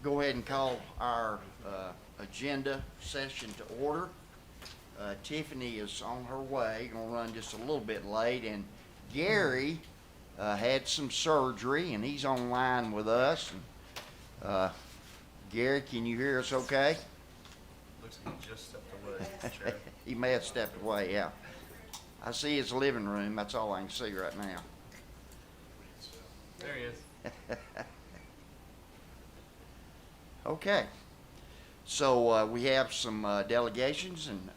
Go ahead and call our agenda session to order. Tiffany is on her way, gonna run just a little bit late, and Gary had some surgery, and he's online with us. Gary, can you hear us okay? Looks like he just stepped away, Chair. He may have stepped away, yeah. I see his living room, that's all I can see right now. There he is. Okay, so we have some delegations, and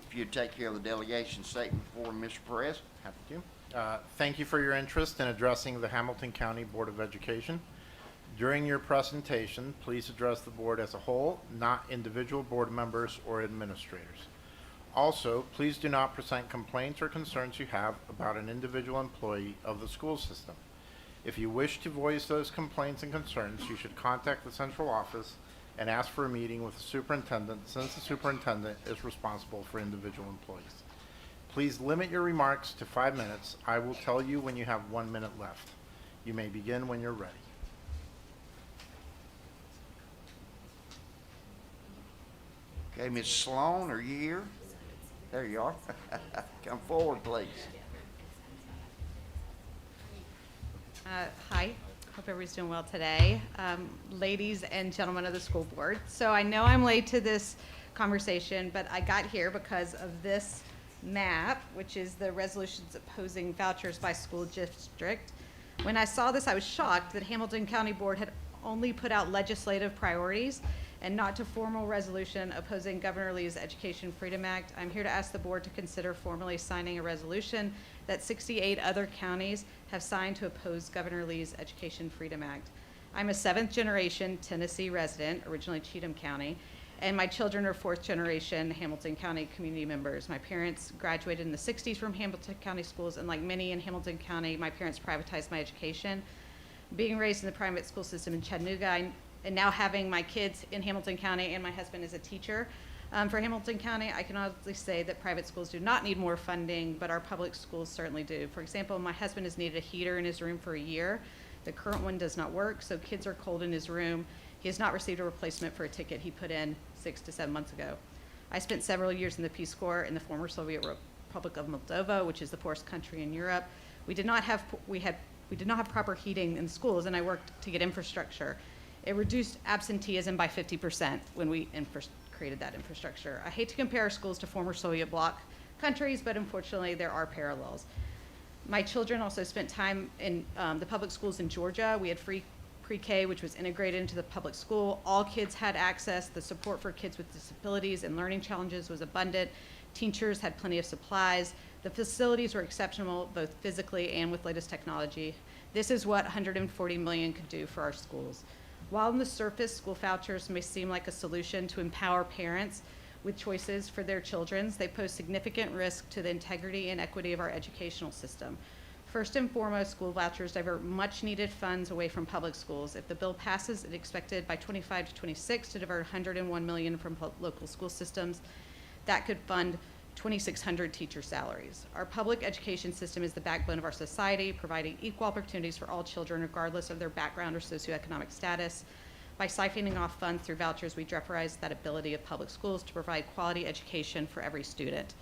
if you'd take care of the delegation statement for Mr. Perez. Happy to. Thank you for your interest in addressing the Hamilton County Board of Education. During your presentation, please address the board as a whole, not individual board members or administrators. Also, please do not present complaints or concerns you have about an individual employee of the school system. If you wish to voice those complaints and concerns, you should contact the central office and ask for a meeting with the superintendent, since the superintendent is responsible for individual employees. Please limit your remarks to 5 minutes. I will tell you when you have 1 minute left. You may begin when you're ready. Okay, Ms. Sloan, are you here? There you are. Come forward, please. Hi, hope everybody's doing well today. Ladies and gentlemen of the school board. So I know I'm late to this conversation, but I got here because of this map, which is the resolutions opposing vouchers by school district. When I saw this, I was shocked that Hamilton County Board had only put out legislative priorities and not to formal resolution opposing Governor Lee's Education Freedom Act. I'm here to ask the board to consider formally signing a resolution that 68 other counties have signed to oppose Governor Lee's Education Freedom Act. I'm a 7th generation Tennessee resident, originally Cheatham County, and my children are 4th generation Hamilton County community members. My parents graduated in the 60s from Hamilton County schools, and like many in Hamilton County, my parents privatized my education. Being raised in the private school system in Chattanooga, and now having my kids in Hamilton County, and my husband is a teacher for Hamilton County, I can honestly say that private schools do not need more funding, but our public schools certainly do. For example, my husband has needed a heater in his room for a year. The current one does not work, so kids are cold in his room. He has not received a replacement for a ticket he put in 6 to 7 months ago. I spent several years in the Peace Corps in the former Soviet Republic of Moldova, which is the poorest country in Europe. We did not have proper heating in schools, and I worked to get infrastructure. It reduced absenteeism by 50% when we created that infrastructure. I hate to compare our schools to former Soviet bloc countries, but unfortunately there are parallels. My children also spent time in the public schools in Georgia. We had free pre-K, which was integrated into the public school. All kids had access. The support for kids with disabilities and learning challenges was abundant. Teachers had plenty of supplies. The facilities were exceptional, both physically and with latest technology. This is what $140 million could do for our schools. While on the surface, school vouchers may seem like a solution to empower parents with choices for their children, they pose significant risk to the integrity and equity of our educational system. First and foremost, school vouchers divert much needed funds away from public schools. If the bill passes, it's expected by 25 to 26 to divert $101 million from local school systems. That could fund 2,600 teacher salaries. Our public education system is the backbone of our society, providing equal opportunities for all children regardless of their background or socioeconomic status. By siphoning off funds through vouchers, we jeopardize that ability of public schools to provide quality education for every student.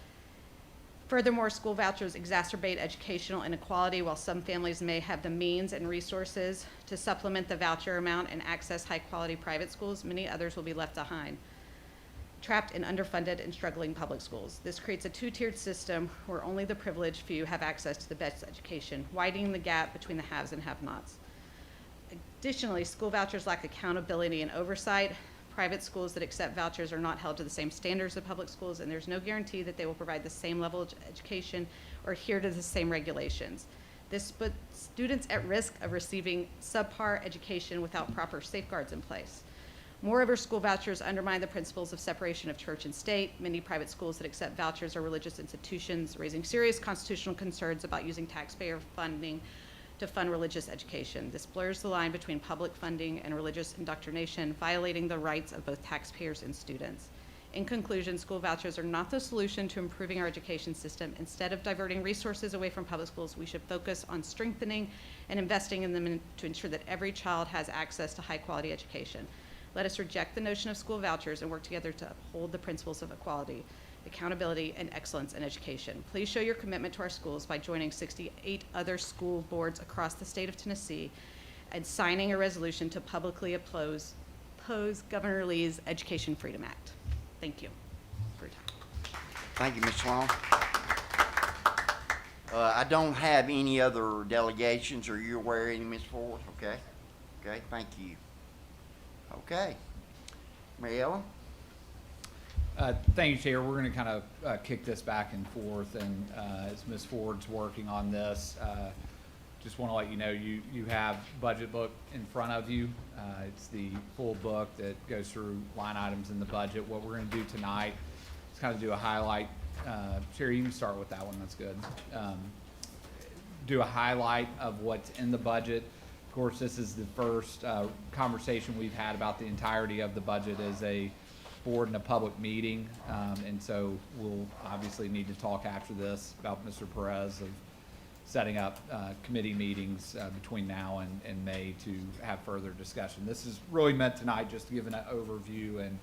Furthermore, school vouchers exacerbate educational inequality. While some families may have the means and resources to supplement the voucher amount and access high-quality private schools, many others will be left behind, trapped in underfunded and struggling public schools. This creates a two-tiered system where only the privileged few have access to the best education, widening the gap between the haves and have-nots. Additionally, school vouchers lack accountability and oversight. Private schools that accept vouchers are not held to the same standards of public schools, and there's no guarantee that they will provide the same level of education or adhere to the same regulations. This puts students at risk of receiving subpar education without proper safeguards in place. Moreover, school vouchers undermine the principles of separation of church and state. Many private schools that accept vouchers are religious institutions, raising serious constitutional concerns about using taxpayer funding to fund religious education. This blurs the line between public funding and religious indoctrination, violating the rights of both taxpayers and students. In conclusion, school vouchers are not the solution to improving our education system. Instead of diverting resources away from public schools, we should focus on strengthening and investing in them to ensure that every child has access to high quality education. Let us reject the notion of school vouchers and work together to uphold the principles of equality, accountability, and excellence in education. Please show your commitment to our schools by joining 68 other school boards across the state of Tennessee and signing a resolution to publicly oppose Governor Lee's Education Freedom Act. Thank you for your time. Thank you, Ms. Long. I don't have any other delegations. Are you aware of any, Ms. Ford? Okay. Okay, thank you. Okay. Mary Ellen? Thank you, Chair. We're going to kind of kick this back and forth, and as Ms. Ford's working on this, just want to let you know you have budget book in front of you. It's the full book that goes through line items in the budget. What we're going to do tonight is kind of do a highlight. Sherry, you can start with that one. That's good. Do a highlight of what's in the budget. Of course, this is the first conversation we've had about the entirety of the budget as a board in a public meeting, and so we'll obviously need to talk after this about Mr. Perez of setting up committee meetings between now and May to have further discussion. This is really meant tonight just to give an overview and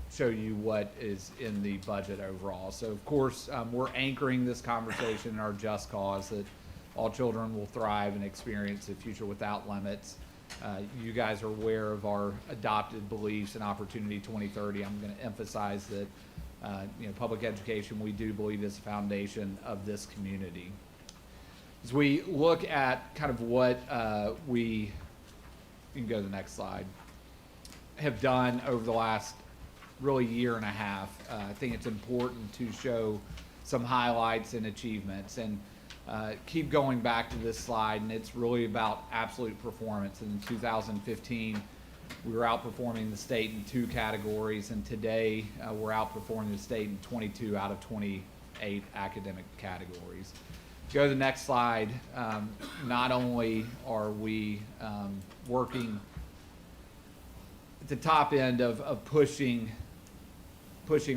show you what is in the budget overall. So of course, we're anchoring this conversation in our just cause that all children will thrive and experience a future without limits. You guys are aware of our adopted beliefs in Opportunity 2030. I'm going to emphasize that public education, we do believe, is the foundation of this community. As we look at kind of what you can go to the next slide, have done over the last really year and a half, I think it's important to show some highlights and achievements. And keep going back to this slide, and it's really about absolute performance. And in 2015, we were outperforming the state in 2 categories, and today we're outperforming the state in 22 out of 28 academic categories. Go to the next slide. Not only are we working at the top end of pushing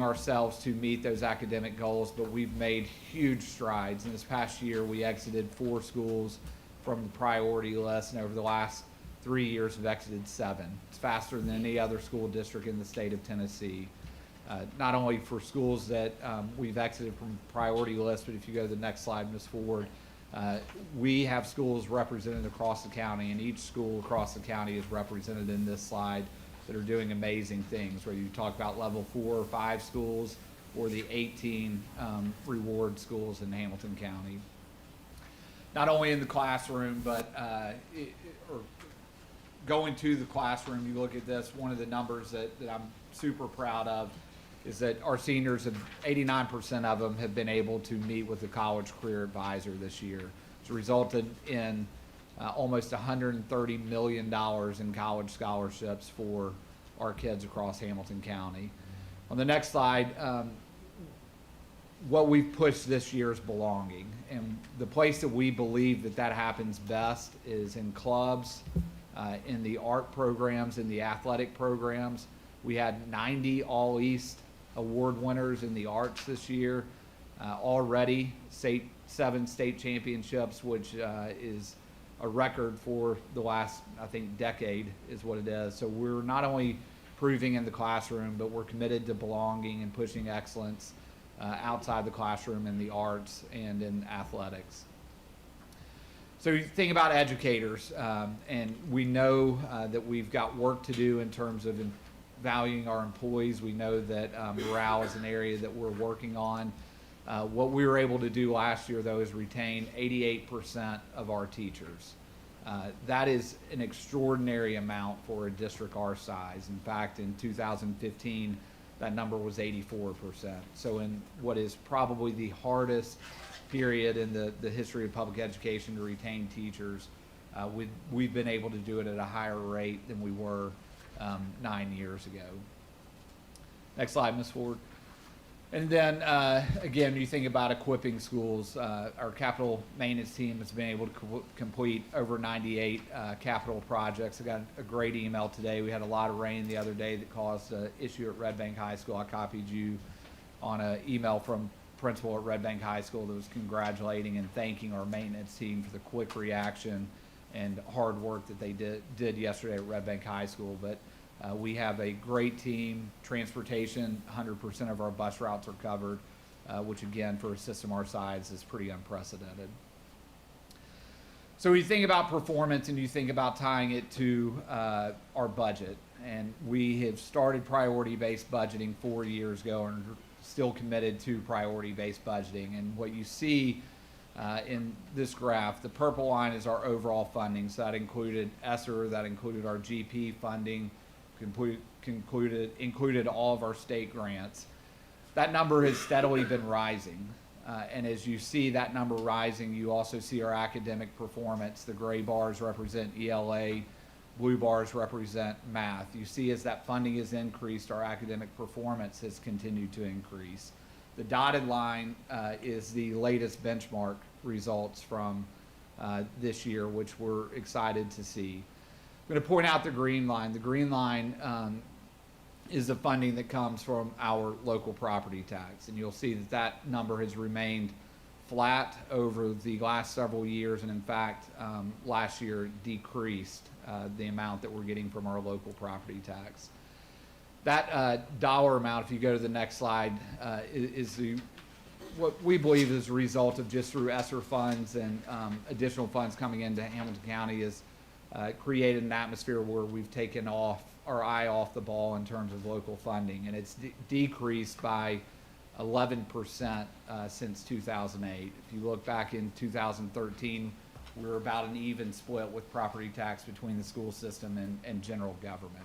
ourselves to meet those academic goals, but we've made huge strides. In this past year, we exited 4 schools from the priority list, and over the last 3 years have exited 7. It's faster than any other school district in the state of Tennessee. Not only for schools that we've exited from the priority list, but if you go to the next slide, Ms. Ford, we have schools represented across the county, and each school across the county is represented in this slide that are doing amazing things, whether you talk about level 4 or 5 schools or the 18 reward schools in Hamilton County. Not only in the classroom, but or going to the classroom, you look at this, one of the numbers that I'm super proud of is that our seniors, 89% of them have been able to meet with a college career advisor this year. It's resulted in almost $130 million in college scholarships for our kids across Hamilton County. On the next slide, what we've pushed this year is belonging. And the place that we believe that happens best is in clubs, in the art programs, in the athletic programs. We had 90 All-East award winners in the arts this year. Already 7 state championships, which is a record for the last, I think, decade is what it is. So we're not only proving in the classroom, but we're committed to belonging and pushing excellence outside the classroom in the arts and in athletics. So you think about educators, and we know that we've got work to do in terms of valuing our employees. We know that morale is an area that we're working on. What we were able to do last year, though, is retain 88% of our teachers. That is an extraordinary amount for a district our size. In fact, in 2015, that number was 84%. So in what is probably the hardest period in the history of public education to retain teachers, we've been able to do it at a higher rate than we were 9 years ago. Next slide, Ms. Ford. And then, again, you think about equipping schools. Our capital maintenance team has been able to complete over 98 capital projects. I got a great email today. We had a lot of rain the other day that caused an issue at Red Bank High School. I copied you on an email from principal at Red Bank High School that was congratulating and thanking our maintenance team for the quick reaction and hard work that they did yesterday at Red Bank High School. But we have a great team. Transportation, 100% of our bus routes are covered, which again, for a system our size, is pretty unprecedented. So when you think about performance and you think about tying it to our budget, and we have started priority-based budgeting 4 years ago and are still committed to priority-based budgeting. And what you see in this graph, the purple line is our overall funding. So that included ESSER, that included our GP funding, included all of our state grants. That number has steadily been rising. And as you see that number rising, you also see our academic performance. The gray bars represent ELA, blue bars represent math. You see as that funding has increased, our academic performance has continued to increase. The dotted line is the latest benchmark results from this year, which we're excited to see. I'm going to point out the green line. The green line is the funding that comes from our local property tax. And you'll see that that number has remained flat over the last several years. And in fact, last year decreased the amount that we're getting from our local property tax. That dollar amount, if you go to the next slide, is what we believe is a result of just through ESSER funds and additional funds coming into Hamilton County has created an atmosphere where we've taken our eye off the ball in terms of local funding. And it's decreased by 11% since 2008. If you look back in 2013, we were about an even split with property tax between the school system and general government.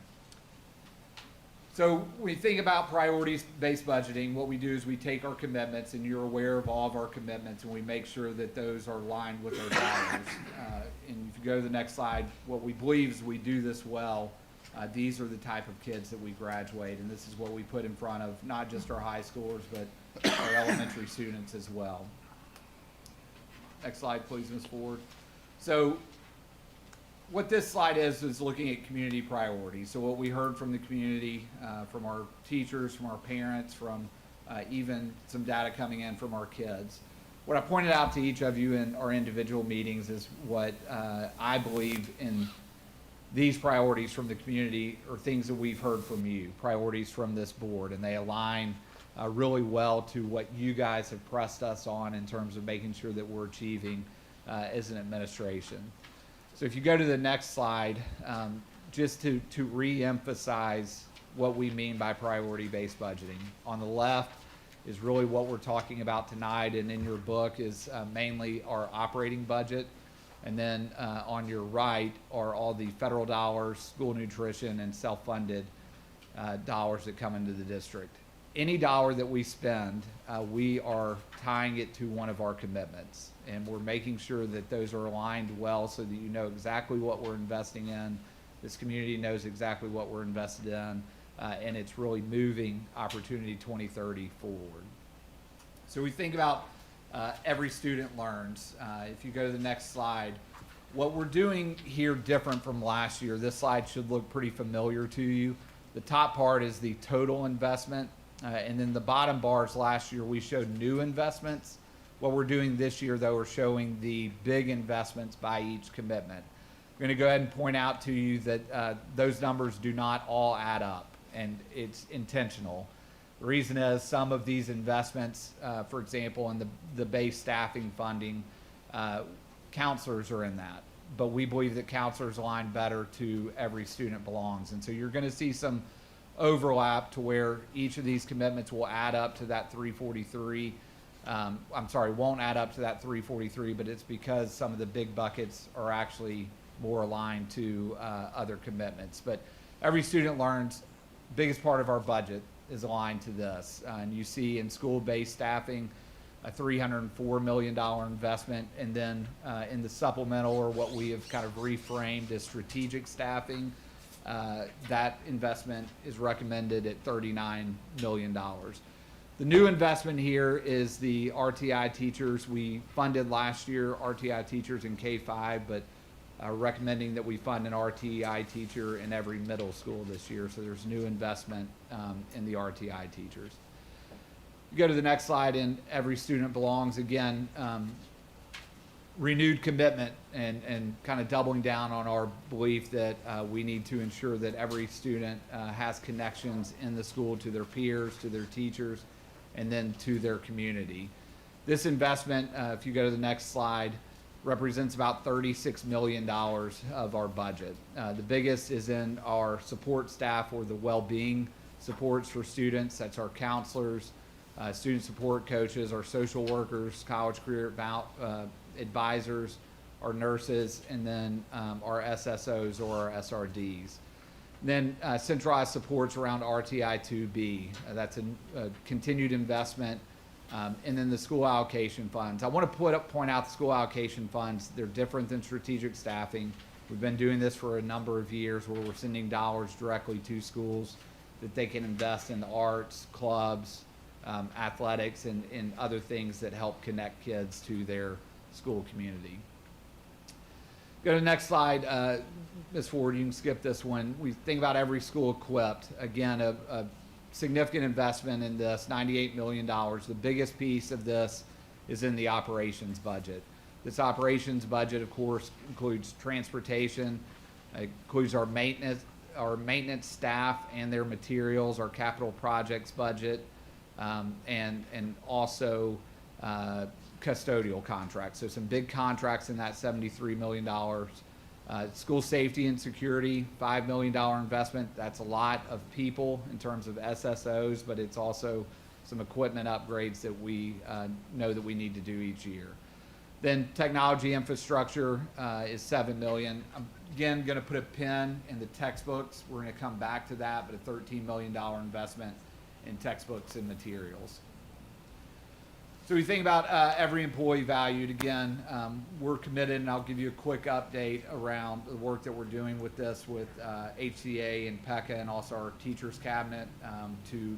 So when you think about priorities-based budgeting, what we do is we take our commitments, and you're aware of all of our commitments, and we make sure that those are aligned with our dollars. And if you go to the next slide, what we believe is we do this well. These are the type of kids that we graduate, and this is what we put in front of not just our high schoolers, but our elementary students as well. Next slide, please, Ms. Ford. So what this slide is looking at community priorities. So what we heard from the community, from our teachers, from our parents, from even some data coming in from our kids. What I pointed out to each of you in our individual meetings is what I believe in these priorities from the community are things that we've heard from you, priorities from this board, and they align really well to what you guys have pressed us on in terms of making sure that we're achieving as an administration. So if you go to the next slide, just to re-emphasize what we mean by priority-based budgeting. On the left is really what we're talking about tonight, and in your book is mainly our operating budget. And then on your right are all the federal dollars, school nutrition, and self-funded dollars that come into the district. Any dollar that we spend, we are tying it to one of our commitments. And we're making sure that those are aligned well so that you know exactly what we're investing in. This community knows exactly what we're invested in. And it's really moving Opportunity 2030 forward. So we think about every student learns. If you go to the next slide, what we're doing here different from last year, this slide should look pretty familiar to you. The top part is the total investment. And then the bottom bars last year, we showed new investments. What we're doing this year, though, we're showing the big investments by each commitment. I'm going to go ahead and point out to you that those numbers do not all add up, and it's intentional. The reason is some of these investments, for example, in the base staffing funding, counselors are in that. But we believe that counselors align better to every student belongs. And so you're going to see some overlap to where each of these commitments will add up to that 343. Won't add up to that 343, but it's because some of the big buckets are actually more aligned to other commitments. But every student learns. Biggest part of our budget is aligned to this. And you see in school-based staffing, a $304 million investment, and then in the supplemental, or what we have kind of reframed as strategic staffing, that investment is recommended at $39 million. The new investment here is the RTI teachers. We funded last year RTI teachers in K-5, but recommending that we fund an RTI teacher in every middle school this year. So there's new investment in the RTI teachers. You go to the next slide, and every student belongs. Again, renewed commitment and kind of doubling down on our belief that we need to ensure that every student has connections in the school to their peers, to their teachers, and then to their community. This investment, if you go to the next slide, represents about $36 million of our budget. The biggest is in our support staff, or the well-being supports for students. That's our counselors, student support coaches, our social workers, college career advisors, our nurses, and then our SSOs or our SRDs. Then centralized supports around RTI-2B. That's a continued investment. And then the school allocation funds. I want to point out the school allocation funds. They're different than strategic staffing. We've been doing this for a number of years, where we're sending dollars directly to schools that they can invest in the arts, clubs, athletics, and other things that help connect kids to their school community. Go to the next slide. Ms. Ford, you can skip this one. We think about every school equipped. Again, a significant investment in this, $98 million. The biggest piece of this is in the operations budget. This operations budget, of course, includes transportation, includes our maintenance staff and their materials, our capital projects budget, and also custodial contracts. So some big contracts in that $73 million. School safety and security, $5 million investment. That's a lot of people in terms of SSOs, but it's also some equipment upgrades that we know that we need to do each year. Then technology infrastructure is $7 million. I'm again going to put a pin in the textbooks. We're going to come back to that, but a $13 million investment in textbooks and materials. So we think about every employee valued. Again, we're committed, and I'll give you a quick update around the work that we're doing with this with HCA and PECA and also our teachers cabinet to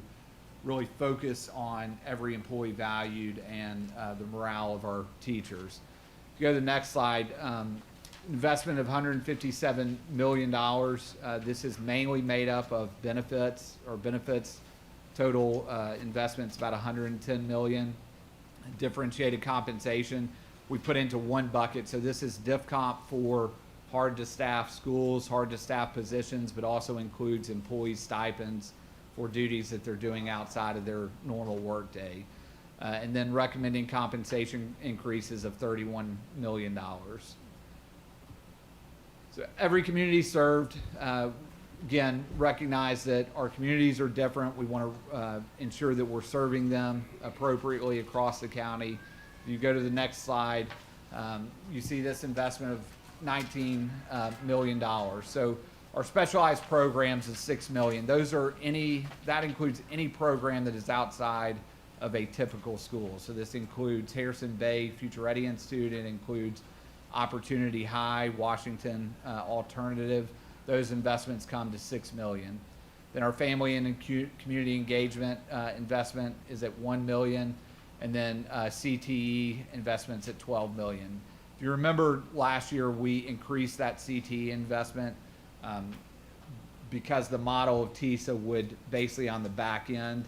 really focus on every employee valued and the morale of our teachers. If you go to the next slide, investment of $157 million. This is mainly made up of benefits. Our benefits total investments about $110 million. Differentiated compensation we put into one bucket. So this is diff comp for hard to staff schools, hard to staff positions, but also includes employee stipends for duties that they're doing outside of their normal workday. And then recommending compensation increases of $31 million. So every community served, again, recognize that our communities are different. We want to ensure that we're serving them appropriately across the county. If you go to the next slide, you see this investment of $19 million. So our specialized programs is $6 million. That includes any program that is outside of a typical school. So this includes Harrison Bay Future Ready Institute. It includes Opportunity High, Washington Alternative. Those investments come to $6 million. Then our family and community engagement investment is at $1 million, and then CTE investments at $12 million. If you remember last year, we increased that CTE investment because the model of TISA would basically on the back end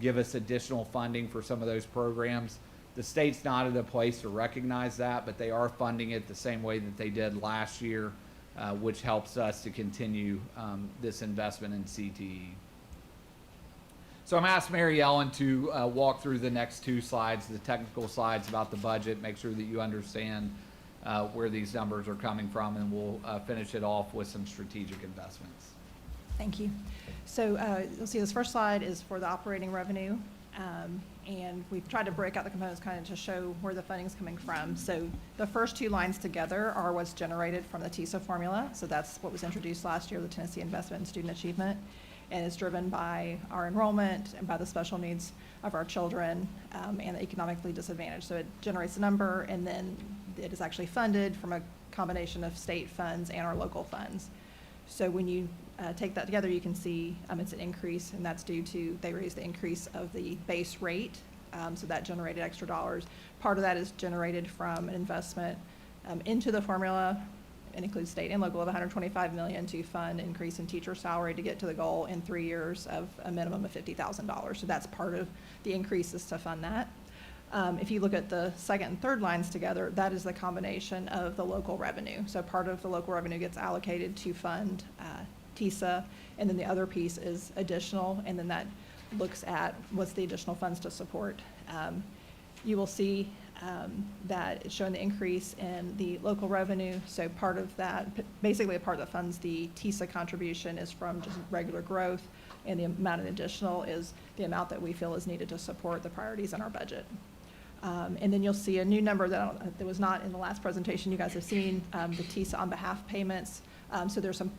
give us additional funding for some of those programs. The state's not at a place to recognize that, but they are funding it the same way that they did last year, which helps us to continue this investment in CTE. So I'm asking Mary Ellen to walk through the next two slides, the technical slides about the budget, make sure that you understand where these numbers are coming from, and we'll finish it off with some strategic investments. Thank you. So you'll see this first slide is for the operating revenue. And we've tried to break out the components kind of to show where the funding is coming from. So the first two lines together are what's generated from the TISA formula. So that's what was introduced last year, the Tennessee Investment in Student Achievement. And it's driven by our enrollment and by the special needs of our children and the economically disadvantaged. So it generates a number, and then it is actually funded from a combination of state funds and our local funds. So when you take that together, you can see it's an increase, and that's due to they raised the increase of the base rate, so that generated extra dollars. Part of that is generated from an investment into the formula. It includes state and local of $125 million to fund increase in teacher salary to get to the goal in 3 years of a minimum of $50,000. So that's part of the increases to fund that. If you look at the second and third lines together, that is the combination of the local revenue. So part of the local revenue gets allocated to fund TISA, and then the other piece is additional, and then that looks at what's the additional funds to support. You will see that it's showing the increase in the local revenue. So part of that, basically a part that funds the TISA contribution is from just regular growth, and the amount in additional is the amount that we feel is needed to support the priorities in our budget. And then you'll see a new number that was not in the last presentation you guys have seen, the TISA on behalf payments. So there's some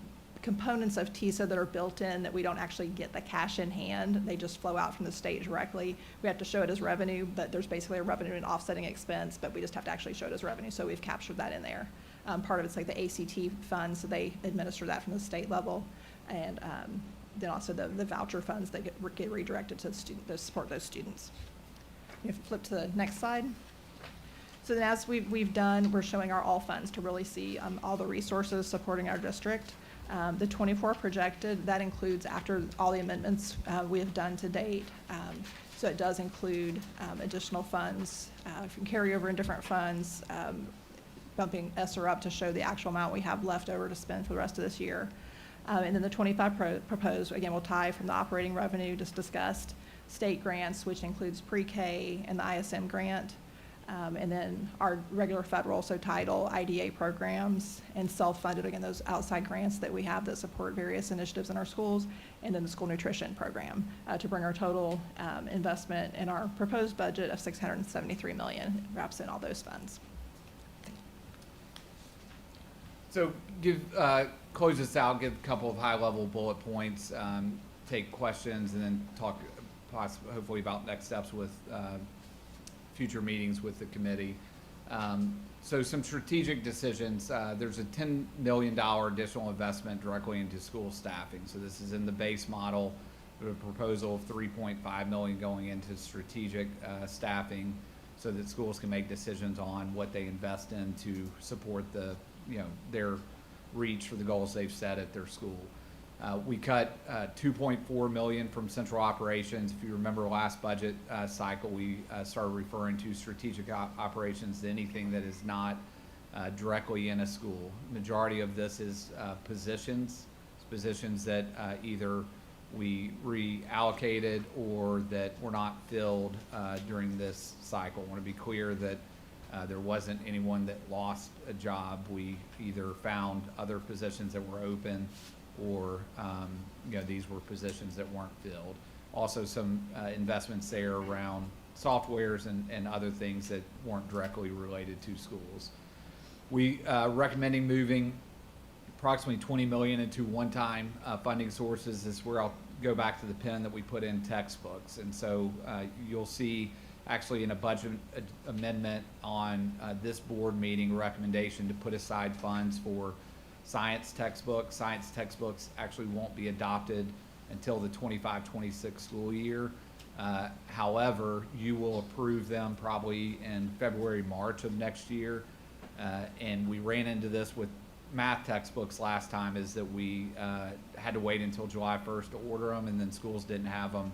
components of TISA that are built in that we don't actually get the cash in hand. They just flow out from the state directly. We have to show it as revenue, but there's basically a revenue and offsetting expense, but we just have to actually show it as revenue. So we've captured that in there. Part of it's like the ACT funds, so they administer that from the state level. And then also the voucher funds that get redirected to the student to support those students. You flip to the next slide. So then as we've done, we're showing our all funds to really see all the resources supporting our district. The 24 projected, that includes after all the amendments we have done to date. So it does include additional funds from carryover in different funds, bumping ESSER up to show the actual amount we have left over to spend for the rest of this year. And then the 25 proposed, again, will tie from the operating revenue just discussed, state grants, which includes pre-K and the ISM grant, and then our regular federal, so title, IDA programs, and self-funded, again, those outside grants that we have that support various initiatives in our schools, and then the school nutrition program to bring our total investment in our proposed budget of $673 million, wraps in all those funds. So close this out, give a couple of high-level bullet points, take questions, and then talk hopefully about next steps with future meetings with the committee. So some strategic decisions. There's a $10 million additional investment directly into school staffing. So this is in the base model, with a proposal of $3.5 million going into strategic staffing, so that schools can make decisions on what they invest in to support their reach for the goals they've set at their school. We cut $2.4 million from central operations. If you remember last budget cycle, we started referring to strategic operations to anything that is not directly in a school. Majority of this is positions that either we reallocated or that were not filled during this cycle. I want to be clear that there wasn't anyone that lost a job. We either found other positions that were open, or these were positions that weren't filled. Also some investments there around softwares and other things that weren't directly related to schools. We recommending moving approximately $20 million into one-time funding sources. This is where I'll go back to the pen that we put in textbooks. And so you'll see actually in a budget amendment on this board meeting recommendation to put aside funds for science textbooks. Science textbooks actually won't be adopted until the 25-26 school year. However, you will approve them probably in February, March of next year. And we ran into this with math textbooks last time, is that we had to wait until July 1st to order them, and then schools didn't have them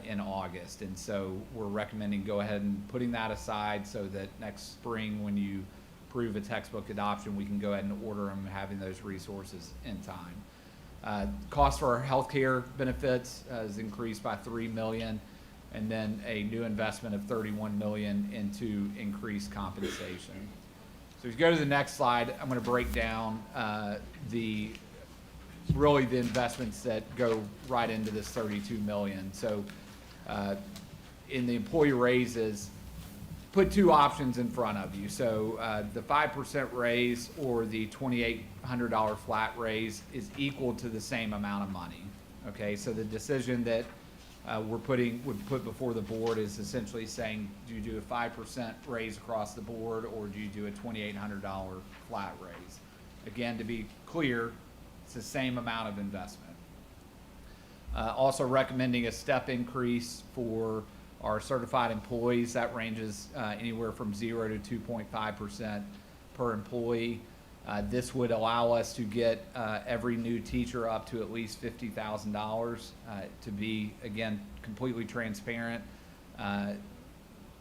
in August. And so we're recommending go ahead and putting that aside so that next spring when you approve a textbook adoption, we can go ahead and order them, having those resources in time. Cost for our healthcare benefits has increased by $3 million, and then a new investment of $31 million into increased compensation. So if you go to the next slide, I'm going to break down the investments that go right into this $32 million. So in the employee raises, put two options in front of you. So the 5% raise or the $2,800 flat raise is equal to the same amount of money. Okay, so the decision that would put before the board is essentially saying, do you do a 5% raise across the board, or do you do a $2,800 flat raise? Again, to be clear, it's the same amount of investment. Also recommending a step increase for our certified employees. That ranges anywhere from 0 to 2.5% per employee. This would allow us to get every new teacher up to at least $50,000. To be, again, completely transparent,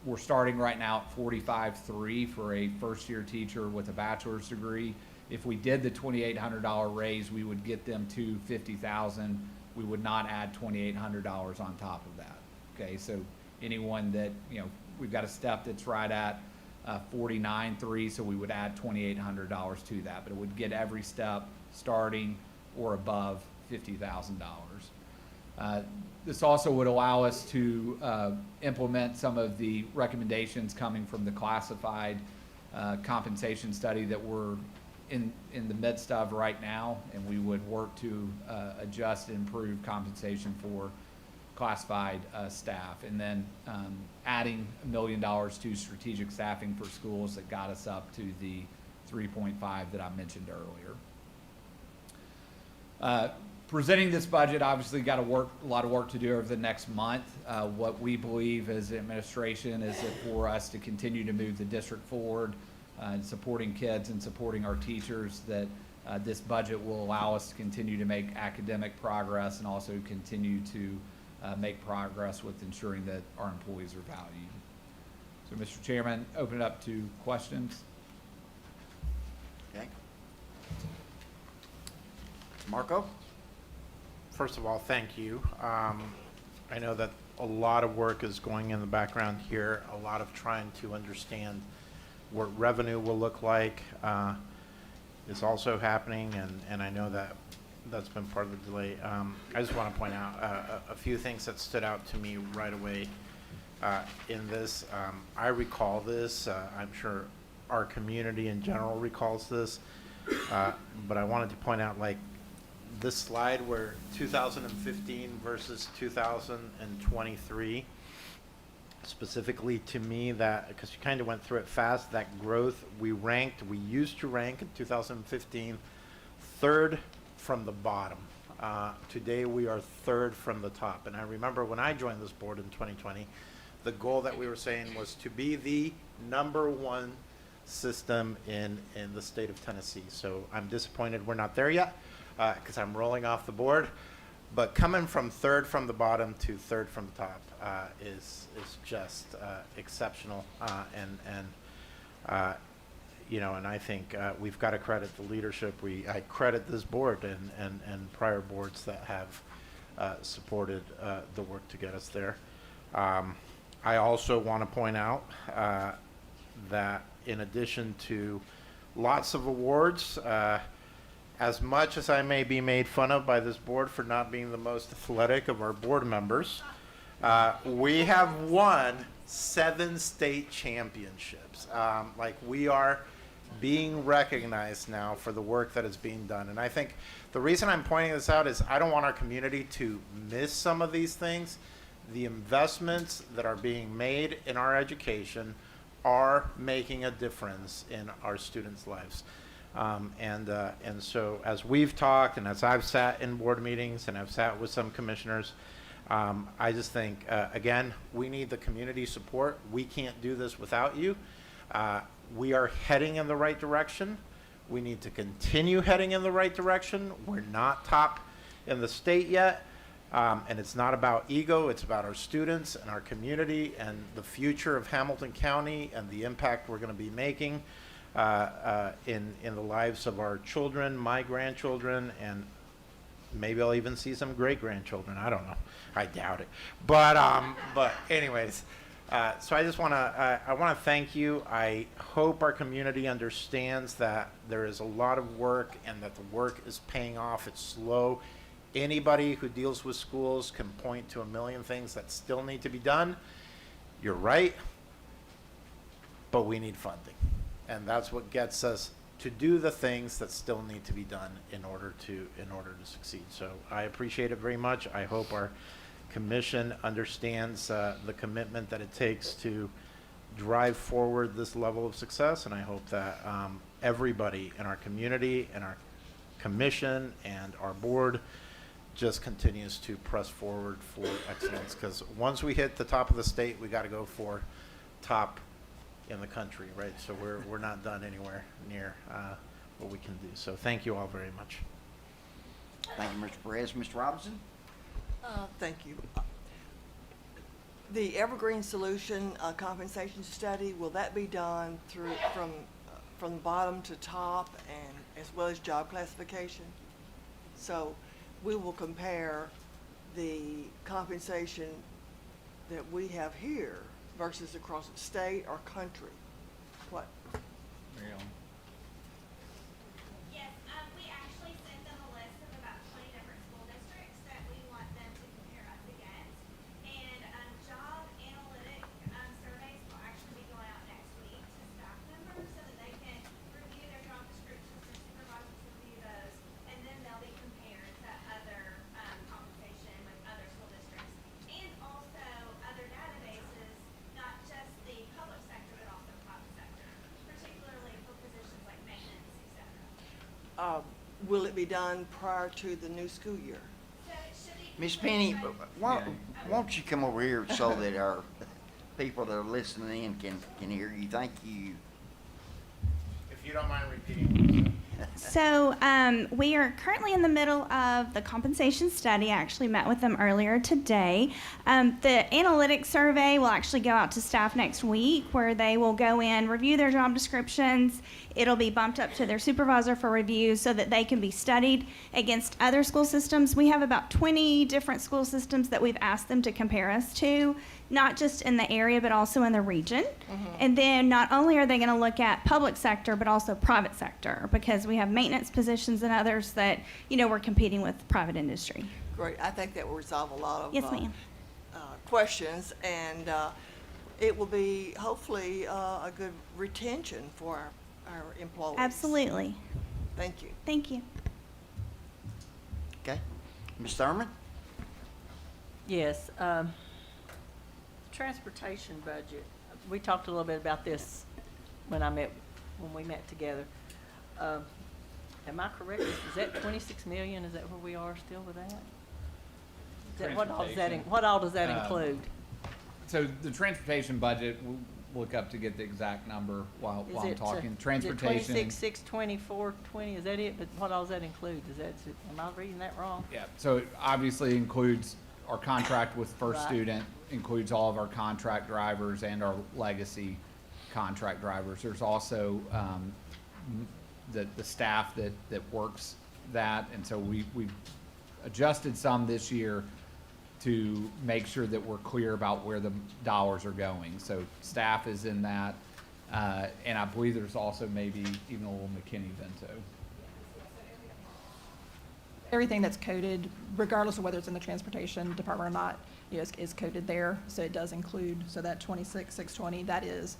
we're starting right now at 45.3 for a first-year teacher with a bachelor's degree. If we did the $2,800 raise, we would get them to $50,000. We would not add $2,800 on top of that. Okay, so anyone that, you know, we've got a step that's right at 49.3, so we would add $2,800 to that, but it would get every step starting or above $50,000. This also would allow us to implement some of the recommendations coming from the classified compensation study that we're in the midst of right now, and we would work to adjust and improve compensation for classified staff, and then adding $1 million to strategic staffing for schools that got us up to the 3.5 that I mentioned earlier. Presenting this budget, obviously got a lot of work to do over the next month. What we believe as administration is that for us to continue to move the district forward, supporting kids and supporting our teachers, that this budget will allow us to continue to make academic progress and also continue to make progress with ensuring that our employees are valued. So, Mr. Chairman, open it up to questions. Okay. Marco? First of all, thank you. I know that a lot of work is going in the background here, a lot of trying to understand what revenue will look like is also happening, and I know that that's been part of the delay. I just want to point out a few things that stood out to me right away in this. I recall this. I'm sure our community in general recalls this, but I wanted to point out, like, this slide where 2015 versus 2023, specifically to me, that, because you kind of went through it fast, that growth, we used to rank in 2015 third from the bottom. Today we are third from the top. And I remember when I joined this board in 2020, the goal that we were saying was to be the #1 system in the state of Tennessee. So I'm disappointed we're not there yet, because I'm rolling off the board. But coming from third from the bottom to third from the top is just exceptional, you know, and I think we've got to credit the leadership. I credit this board and prior boards that have supported the work to get us there. I also want to point out that in addition to lots of awards, as much as I may be made fun of by this board for not being the most athletic of our board members, we have won 7 state championships. Like, we are being recognized now for the work that is being done. And I think the reason I'm pointing this out is I don't want our community to miss some of these things. The investments that are being made in our education are making a difference in our students' lives. And so as we've talked, and as I've sat in board meetings and I've sat with some commissioners, I just think, again, we need the community support. We can't do this without you. We are heading in the right direction. We need to continue heading in the right direction. We're not top in the state yet. And it's not about ego, it's about our students and our community and the future of Hamilton County and the impact we're going to be making in the lives of our children, my grandchildren, and maybe I'll even see some great-grandchildren. I don't know. I doubt it. But anyways, so I just want to I want to thank you. I hope our community understands that there is a lot of work and that the work is paying off. It's slow. Anybody who deals with schools can point to a million things that still need to be done. You're right, but we need funding. And that's what gets us to do the things that still need to be done in order to succeed. So I appreciate it very much. I hope our commission understands the commitment that it takes to drive forward this level of success. And I hope that everybody in our community and our commission and our board just continues to press forward for excellence, because once we hit the top of the state, we got to go for top in the country, right? So we're not done anywhere near what we can do. So thank you all very much. Thank you, Mr. Perez. Mr. Robinson? Thank you. The Evergreen Solution compensation study, will that be done through, from bottom to top and as well as job classification? So we will compare the compensation that we have here versus across the state or country. What? Mary Ellen? Yes, we actually sent them a list of about 20 different school districts that we want them to compare us against. And job analytic surveys will actually be going out next week to staff members so that they can review their job descriptions, their supervisors review those, and then they'll be compared to other compensation with other school districts. And also other databases, not just the public sector, but also private sector, particularly for positions like maintenance, et cetera. Will it be done prior to the new school year? So it should be. Miss Penny, why don't you come over here so that our people that are listening in can hear you? Thank you. If you don't mind repeating. So we are currently in the middle of the compensation study. I actually met with them earlier today. The analytics survey will actually go out to staff next week where they will go in, review their job descriptions. It'll be bumped up to their supervisor for review so that they can be studied against other school systems. We have about 20 different school systems that we've asked them to compare us to, not just in the area, but also in the region. And then not only are they going to look at public sector, but also private sector, because we have maintenance positions and others that, we're competing with private industry. Great, I think that will resolve a lot of Yes, ma'am. questions, and it will be hopefully a good retention for our employees. Absolutely. Thank you. Thank you. Okay. Ms. Thurman? Yes, transportation budget, we talked a little bit about this when we met together. Am I correct? Is that 26 million? Is that where we are still with that? What all does that, what all does that include? So the transportation budget, we'll look up to get the exact number while Is I'm it, talking. Is it Transportation. 26, 620, 420, is that it? But what all does that include? Am I reading that wrong? Yeah, so it obviously includes our contract with First Right. Student, includes all of our contract drivers and our legacy contract drivers. There's also the staff that works that, and so we've adjusted some this year to make sure that we're clear about where the dollars are going. So staff is in that, and I believe there's also maybe even a little McKinney-Vento. Everything that's coded, regardless of whether it's in the transportation department or not, is coded there. So it does include, so that 26,620, that is,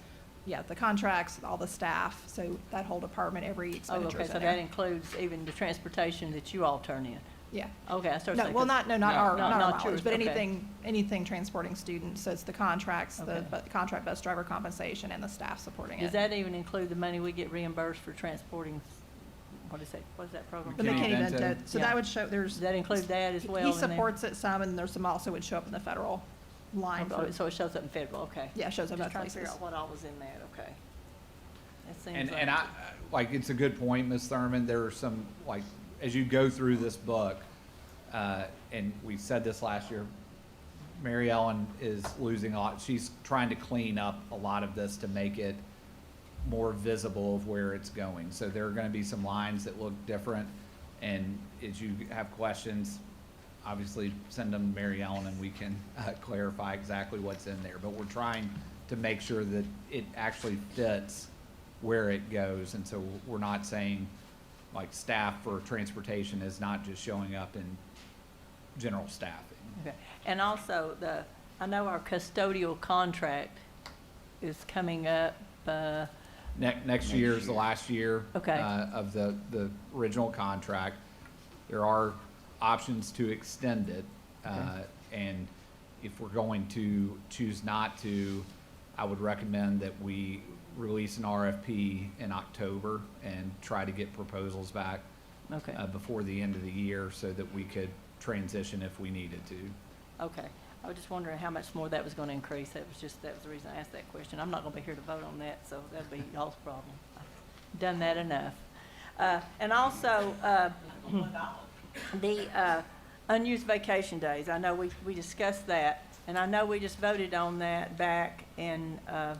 the contracts, all the staff. So that whole department, every Oh, expenditure okay, is so in that there. includes even the transportation that you all turn in? Yeah. Okay, I started No, thinking. well, not our not mileage, yours, but okay. anything transporting students. So it's the contracts, Okay. the contract bus driver compensation and the staff supporting it. Does that even include the money we get reimbursed for transporting, what is that program? The McKinney-Vento. McKinney-Vento. So Yeah. that would show, there's. Does that include that as well? He in there? supports it some, and there's some also would show up in the federal line. Oh, for- so it shows up in federal, okay. Yeah, it shows up Just both trying to figure places. out what all was in that, okay. That seems And, like. and I, like, it's a good point, Ms. Thurman, there are some, like, as you go through this book, and we said this last year, Mary Ellen is losing a lot, she's trying to clean up a lot of this to make it more visible of where it's going. So there are gonna be some lines that look different, and as you have questions, obviously send them to Mary Ellen and we can clarify exactly what's in there. But we're trying to make sure that it actually fits where it goes, and so we're not saying, like, staff for transportation is not just showing up in general staffing. Okay, and also I know our custodial contract is coming up, Next year is the last year Okay. of the original contract. There are options to extend it, and if we're going to choose not to, I would recommend that we release an RFP in October and try to get proposals back okay, before the end of the year so that we could transition if we needed to. okay. I was just wondering how much more that was gonna increase. That was the reason I asked that question. I'm not gonna be here to vote on that, so that'd be y'all's problem. I've done that enough. And also, the unused vacation days. I know we discussed that, And I know we just voted on that back in, I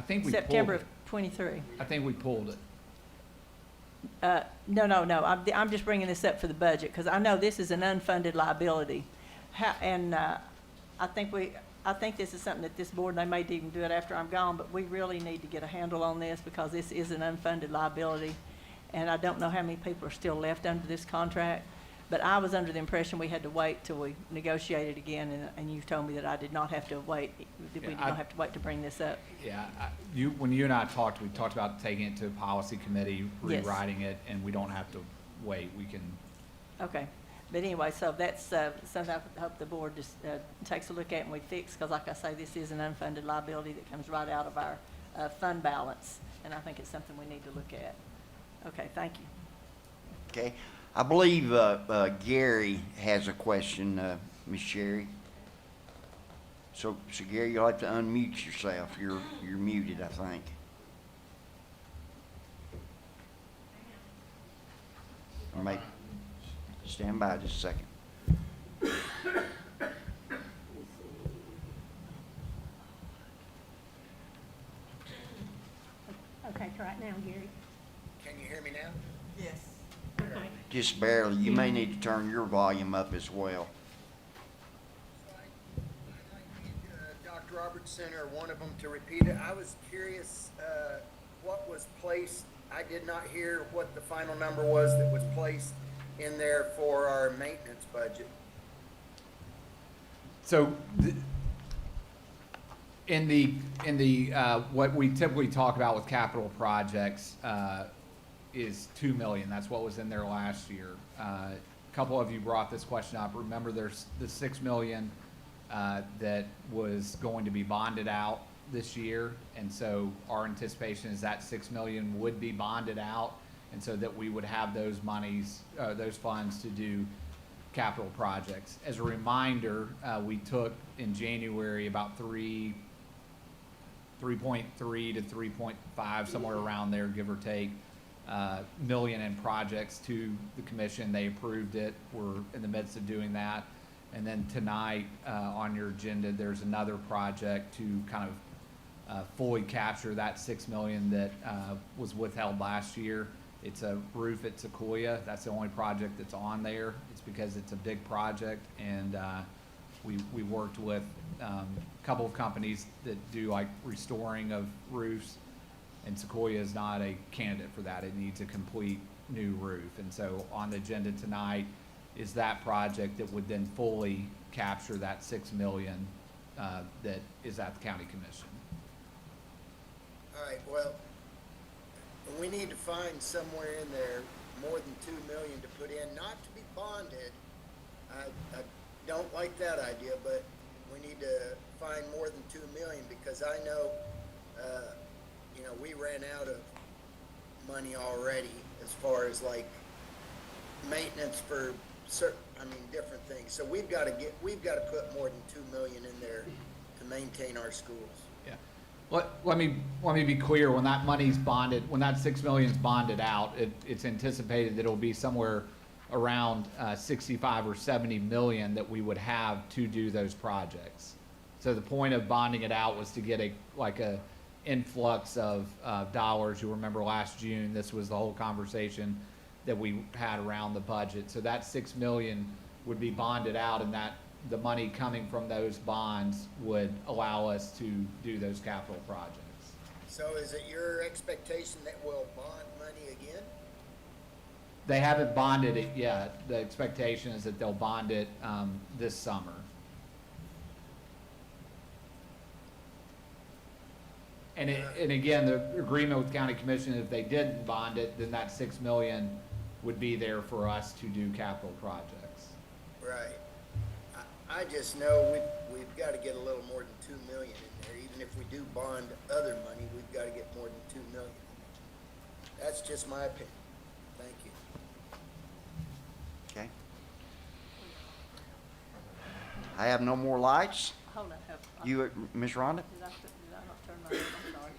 think we September pulled of it. '23. I think we pulled it. No, I'm just bringing this up for the budget, because I know this is an unfunded liability. I think this is something that this board, they may even do it after I'm gone, but we really need to get a handle on this, because this is an unfunded liability. And I don't know how many people are still left under this contract, but I was under the impression we had to wait till we negotiated again, and you told me that I did not have to wait, we did not have to wait to bring this up. Yeah, when you and I talked, we talked about taking it to policy committee, Yes. rewriting it, and we don't have to wait. We can, Okay, but anyway, so that's something I hope the board just takes a look at and we fix, because like I say, this is an unfunded liability that comes right out of our fund balance, and I think it's something we need to look at. Okay, thank you. Okay, I believe Gary has a question, Ms. Sherry. So Gary, you'll have to unmute yourself. You're muted, I think. Or maybe, stand by just a second. Okay, try it now, Gary. Can you hear me now? Yes. Okay. Just barely. You may need to turn your volume up as well. I need Dr. Robertson or one of them to repeat it. I was curious what was placed. I did not hear what the final number was that was placed in there for our maintenance budget. so in the what we typically talk about with capital projects is 2 million. That's what was in there last year. A couple of you brought this question up. Remember, there's the 6 million that was going to be bonded out this year, and so our anticipation is that 6 million would be bonded out, and so that we would have those monies, those funds to do capital projects. As a reminder, we took in January about 3.3 to 3.5, somewhere around there, give or take, million in projects to the commission. They approved it. We're in the midst of doing that. And then tonight, on your agenda, there's another project to kind of fully capture that 6 million that was withheld last year. It's a roof at Sequoia. That's the only project that's on there. It's because it's a big project, and we worked with a couple of companies that do like restoring of roofs, and Sequoia is not a candidate for that. It needs a complete new roof. And so on the agenda tonight is that project that would then fully capture that 6 million that is at the county commission. All right, well, we need to find somewhere in there more than 2 million to put in, not to be bonded. I don't like that idea, but we need to find more than 2 million, because I know, we ran out of money already as far as like maintenance for different things. So we've got to put more than 2 million in there to maintain our schools. Yeah. Let me be clear. When that money's bonded, when that 6 million is bonded out, it's anticipated that it'll be somewhere around 65 or 70 million that we would have to do those projects. So the point of bonding it out was to get a influx of dollars. You remember last June, this was the whole conversation that we had around the budget. So that 6 million would be bonded out, and that the money coming from those bonds would allow us to do those capital projects. So is it your expectation that we'll bond money again? They haven't bonded it yet. The expectation is that they'll bond it this summer. And again, the agreement with county commission, if they didn't bond it, then that 6 million would be there for us to do capital projects. Right. I just know we've got to get a little more than 2 million in there. Even if we do bond other money, we've got to get more than 2 million. That's just my opinion. Thank you. Okay. I have no more lights. Hold on. You, Ms. Rhonda? Did I not turn my, I'm sorry.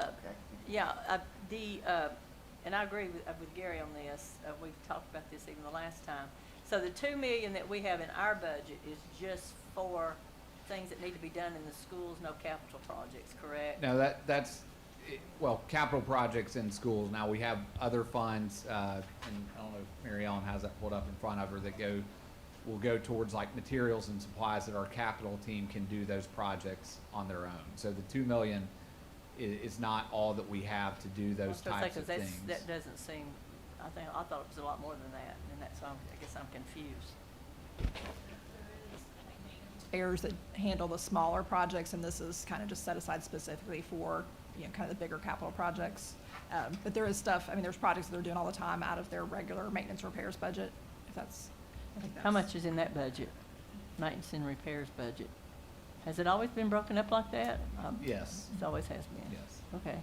Okay. And I agree with Gary on this. We've talked about this even the last time. So the 2 million that we have in our budget is just for things that need to be done in the schools, no capital projects, correct? No, well, capital projects in schools. Now, we have other funds, and I don't know if Mary Ellen has that pulled up in front of her, that will go towards like materials and supplies that our capital team can do those projects on their own. So the 2 million is not all that we have to do those types of things. That doesn't seem, I thought it was a lot more than that, and that's, I guess I'm confused. Heirs that handle the smaller projects, and this is kind of just set aside specifically for, kind of the bigger capital projects. But there is stuff, there's projects that they're doing all the time out of their regular maintenance repairs budget, if that's, I think that's. How much is in that budget, maintenance and repairs budget? Has it always been broken up like that? Yes. It always has been? Yes. Okay.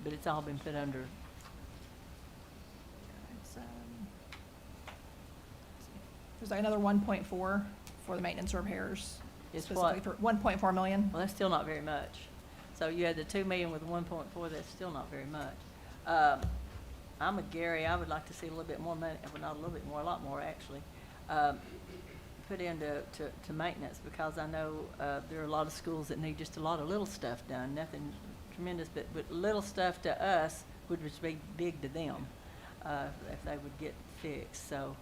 But it's all been put under, It's, there's like another 1.4 for the maintenance repairs. It's specifically what? for 1.4 million. well, that's still not very much. So you had the 2 million with 1.4, that's still not very much. I'm a Gary, I would like to see a little bit more money, well, not a little bit more, a lot more actually, put into to maintenance, because I know there are a lot of schools that need just a lot of little stuff done, nothing tremendous, but little stuff to us would just be big to them if they would get fixed. So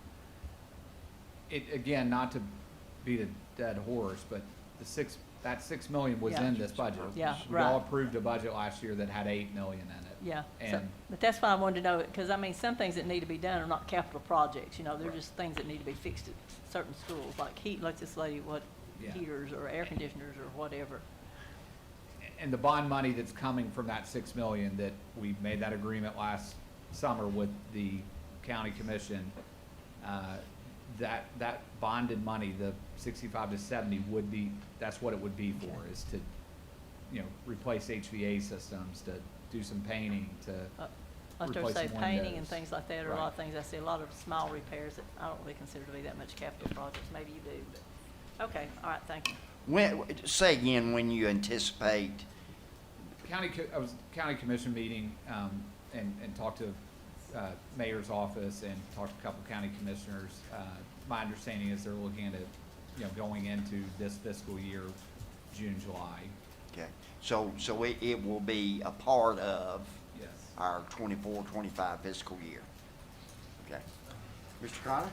Again, not to beat a dead horse, but that 6 million was Yeah. in this budget. Yeah, We all right. approved a budget last year that had 8 million in it. yeah, And but that's why I wanted to know, because some things that need to be done are not capital projects. They're just things that need to be fixed at certain schools, like like this lady, Yeah. heaters or air conditioners or whatever. And the bond money that's coming from that 6 million, that we made that agreement last summer with the county commission, that bonded money, the 65 to 70 would be, that's what it would be for, is to, replace HVA systems, to do some painting, to Like they replace say, some painting and windows. things like that, or a lot of things. I see a lot of small repairs that I don't really consider to be that much capital projects. Maybe you do, but, okay, all right, thank you. Say again when you anticipate. I was county commission meeting, and talked to mayor's office and talked to a couple county commissioners. My understanding is they're looking at it, going into this fiscal year, June, July. Okay, so it will be a part of Yes. our 24-25 fiscal year. Okay. Mr. Connor?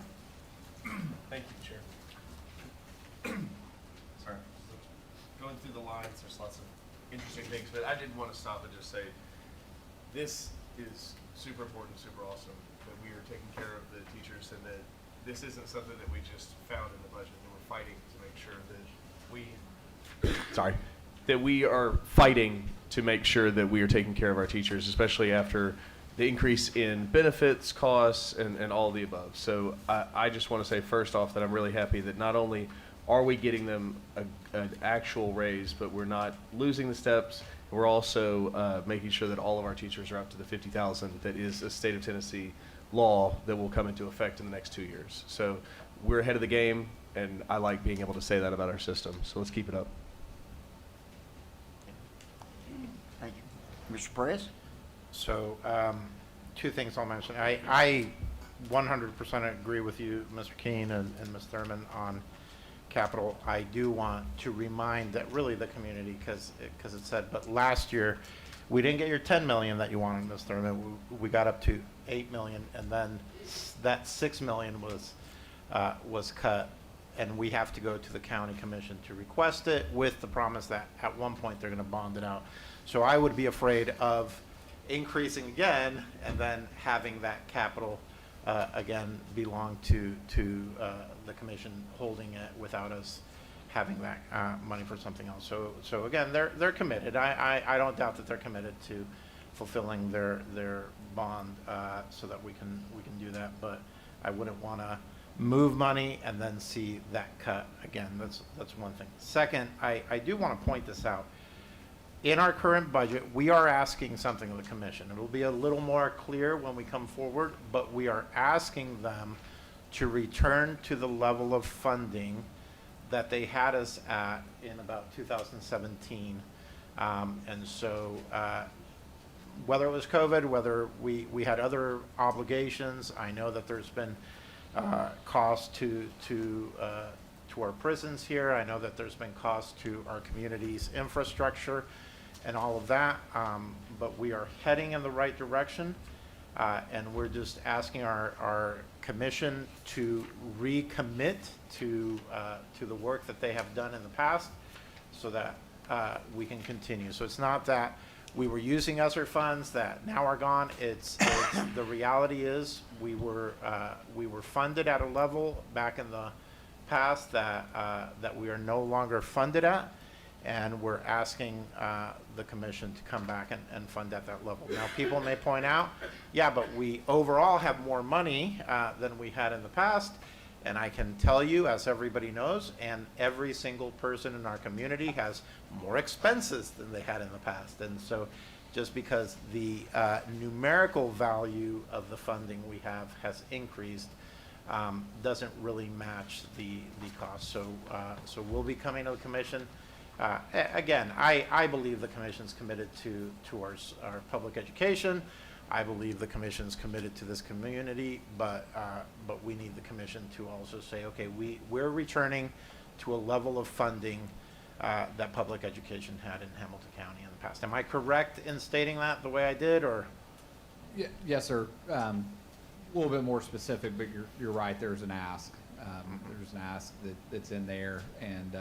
Thank you, Chair. Sorry. Going through the lines, there's lots of interesting things, but I did want to stop and just say, this is super important, super awesome, that we are taking care of the teachers, and that this isn't something that we just found in the budget, and we're fighting to make sure that we are fighting to make sure that we are taking care of our teachers, especially after the increase in benefits, costs, and all of the above. So I just want to say first off that I'm really happy that not only are we getting them an actual raise, but we're not losing the steps. We're also making sure that all of our teachers are up to the 50,000 that is a state of Tennessee law that will come into effect in the next 2 years. So we're ahead of the game, and I like being able to say that about our system. So let's keep it up. Thank you. Mr. Perez? So, two things I'll mention. I 100% agree with you, Mr. Keene and Ms. Thurman, on capital. I do want to remind that really the community, because it said, but last year, we didn't get your 10 million that you wanted, Ms. Thurman. We got up to 8 million, and then that 6 million was cut, and we have to go to the county commission to request it with the promise that at one point they're going to bond it out. So I would be afraid of increasing again and then having that capital again belong to the commission holding it without us having that money for something else. So again, they're committed. I don't doubt that they're committed to fulfilling their bond so that we can do that. But I wouldn't want to move money and then see that cut again. That's one thing. Second, I do want to point this out. In our current budget, we are asking something of the commission. It'll be a little more clear when we come forward, but we are asking them to return to the level of funding that they had us at in about 2017. And so whether it was COVID, whether we had other obligations, I know that there's been cost to to our prisons here. I know that there's been costs to our community's infrastructure and all of that, but we are heading in the right direction. And we're just asking our commission to recommit to the work that they have done in the past so that we can continue. So it's not that we were using ESSER funds that now are gone. It's the reality is we were funded at a level back in the past that we are no longer funded at, and we're asking the commission to come back and fund at that level. Now, people may point out, yeah, but we overall have more money than we had in the past, and I can tell you, as everybody knows, and every single person in our community has more expenses than they had in the past. And so just because the numerical value of the funding we have has increased, doesn't really match the cost. So we'll be coming to the commission. Again, I believe the commission's committed to our public education. I believe the commission's committed to this community, but we need the commission to also say, okay, we're returning to a level of funding that public education had in Hamilton County in the past. Am I correct in stating that the way I did, or? Yes, sir. A little bit more specific, but you're right. There's an ask. There's an ask that's in there, and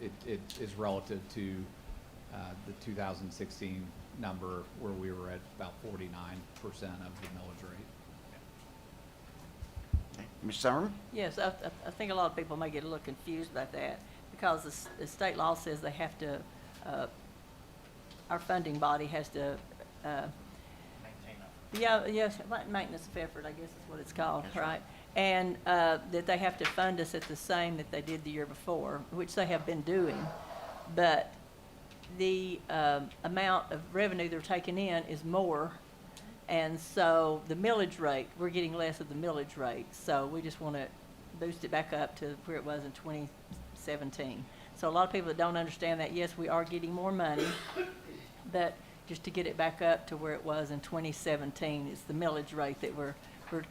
it is relative to the 2016 number where we were at about 49% of the millage rate. Ms. Zimmerman? Yes, I think a lot of people may get a little confused about that because the state law says they have to, our funding body has to, yes, maintenance of effort, I guess is what it's called, right? And that they have to fund us at the same that they did the year before, which they have been doing. But the amount of revenue they're taking in is more. And so the millage rate, we're getting less of the millage rate. So we just want to boost it back up to where it was in 2017. So a lot of people that don't understand that, yes, we are getting more money, but just to get it back up to where it was in 2017, it's the millage rate that we're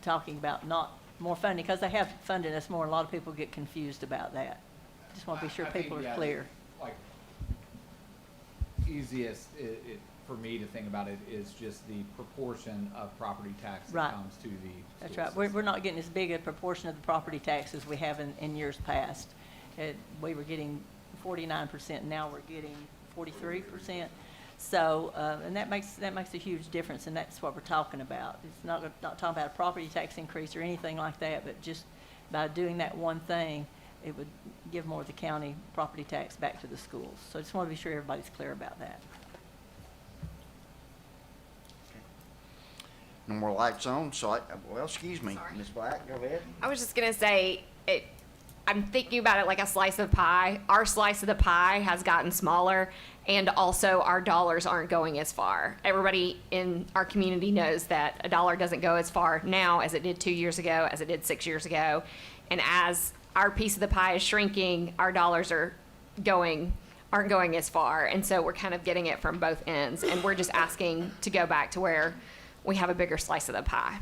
talking about, not more funding, because they have funded us more. A lot of people get confused about that. Just want to be sure people are clear. Like, easiest for me to think about it is just the proportion of property tax that Right. comes to the That's school right. system. We're not getting as big a proportion of the property tax as we have in years past. We were getting 49%, now we're getting 43%. So, and that makes a huge difference, and that's what we're talking about. It's not talking about a property tax increase or anything like that, but just by doing that one thing, it would give more of the county property tax back to the schools. So I just want to be sure everybody's clear about that. No more lights on, so well, excuse me, Ms. Black, go ahead. I was just gonna say, I'm thinking about it like a slice of pie. Our slice of the pie has gotten smaller, and also our dollars aren't going as far. Everybody in our community knows that a dollar doesn't go as far now as it did 2 years ago, as it did 6 years ago. And as our piece of the pie is shrinking, our dollars aren't going as far. And so we're kind of getting it from both ends. And we're just asking to go back to where we have a bigger slice of the pie.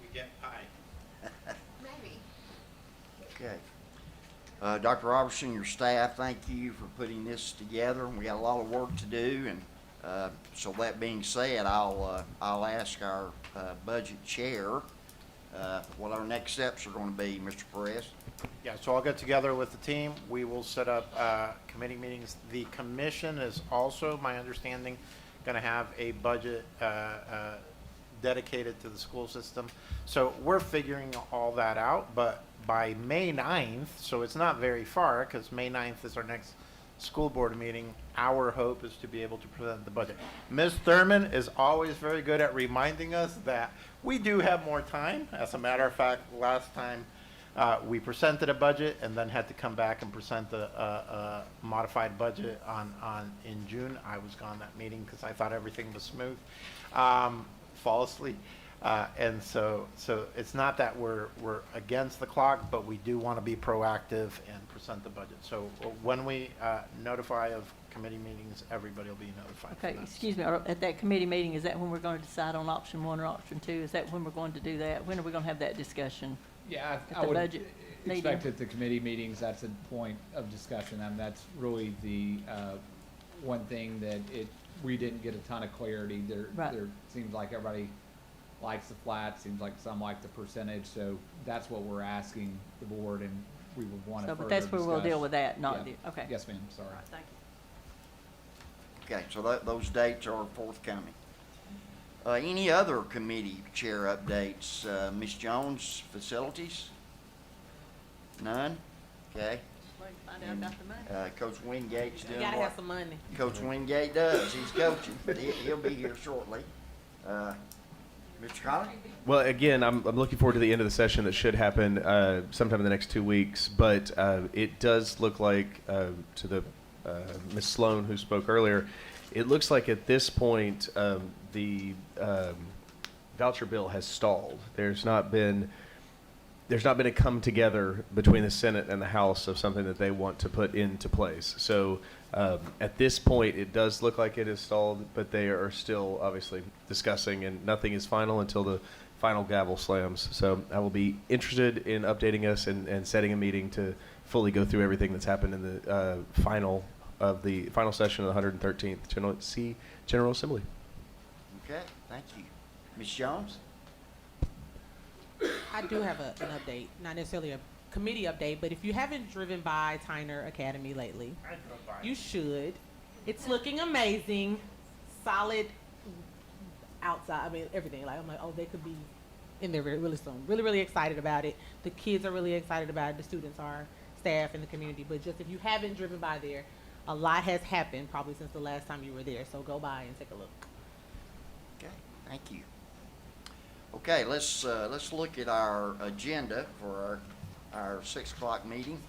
We get pie. Maybe. Okay. Dr. Robertson, your staff, thank you for putting this together. We got a lot of work to do, and so that being said, I'll ask our budget chair what our next steps are going to be, Mr. Perez. Yeah, so I'll get together with the team. We will set up committee meetings. The commission is also, my understanding, going to have a budget dedicated to the school system. So we're figuring all that out, but by May 9th, so it's not very far, because May 9th is our next school board meeting, our hope is to be able to present the budget. Ms. Thurman is always very good at reminding us that we do have more time. As a matter of fact, last time we presented a budget and then had to come back and present a modified budget in June. I was gone that meeting because I thought everything was smooth. Fall asleep. And so it's not that we're against the clock, but we do want to be proactive and present the budget. So when we notify of committee meetings, everybody will be notified. Okay, excuse me, at that committee meeting, is that when we're going to decide on option 1 or option 2? Is that when we're going to do that? When are we going to have that discussion? Yeah, At I the would budget expect meeting? at the committee meetings, that's a point of discussion. And that's really the, one thing that we didn't get a ton of clarity. Right. There seems like everybody likes the flat, seems like some like the percentage. So that's what we're asking the board, and we would want to So, further but that's where we'll discuss. deal with that, not Yeah. the, okay. Yes, ma'am, sorry. All right, thank you. Okay, so those dates are forthcoming. Any other committee chair updates? Ms. Jones, facilities? None? Okay. Find out about the money. Coach Wingate's doing Gotta what have some money. Coach Wingate does. He's coaching, but he'll be here shortly. Mr. Collins? Well, again, I'm looking forward to the end of the session that should happen sometime in the next 2 weeks. But it does look like, to the Ms. Sloan who spoke earlier, it looks like at this point the voucher bill has stalled. There's not been a come together between the Senate and the House of something that they want to put into place. So at this point, it does look like it is stalled, but they are still obviously discussing, and nothing is final until the final gavel slams. So I will be interested in updating us and setting a meeting to fully go through everything that's happened in the final session of the 113th General Assembly. Okay, thank you. Ms. Jones? I do have an update, not necessarily a committee update, but if you haven't driven by Tyner Academy lately, you should. It's looking amazing, solid outside. I mean, everything. Like I'm like, oh, they could be in there really soon. Really, really excited about it. The kids are really excited about it. The students are, staff, and the community. But just if you haven't driven by there, a lot has happened probably since the last time you were there. So go by and take a look. Okay, thank you. Okay, let's look at our agenda for our 6 o'clock meeting.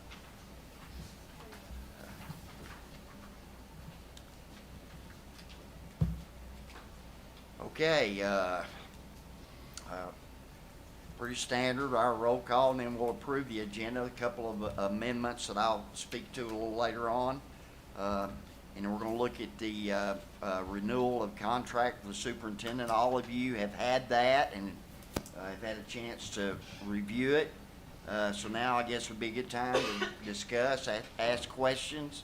Okay, pretty standard, our roll call, and then we'll approve the agenda. A couple of amendments that I'll speak to a little later on. And then we're going to look at the renewal of contract with the superintendent. All of you have had that and have had a chance to review it. So now I guess would be a good time to discuss, ask questions.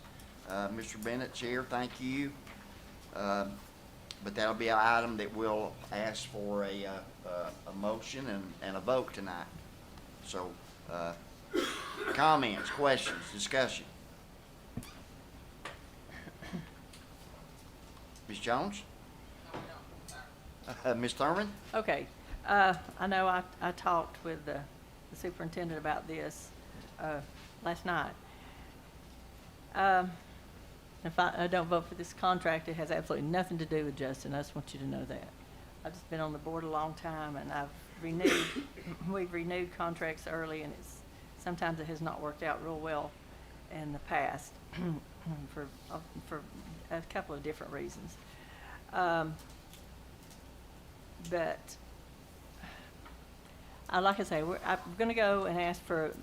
Mr. Bennett's here, thank you. But that'll be an item that we'll ask for a motion and a vote tonight. So comments, questions, discussion. Ms. Jones? Ms. Thurman? Okay, I know I talked with the superintendent about this last night. If I don't vote for this contract, it has absolutely nothing to do with Justin. I just want you to know that. I've just been on the board a long time, and we've renewed contracts early, and sometimes it has not worked out real well in the past for a couple of different reasons. But like I say, I'm going to go and ask for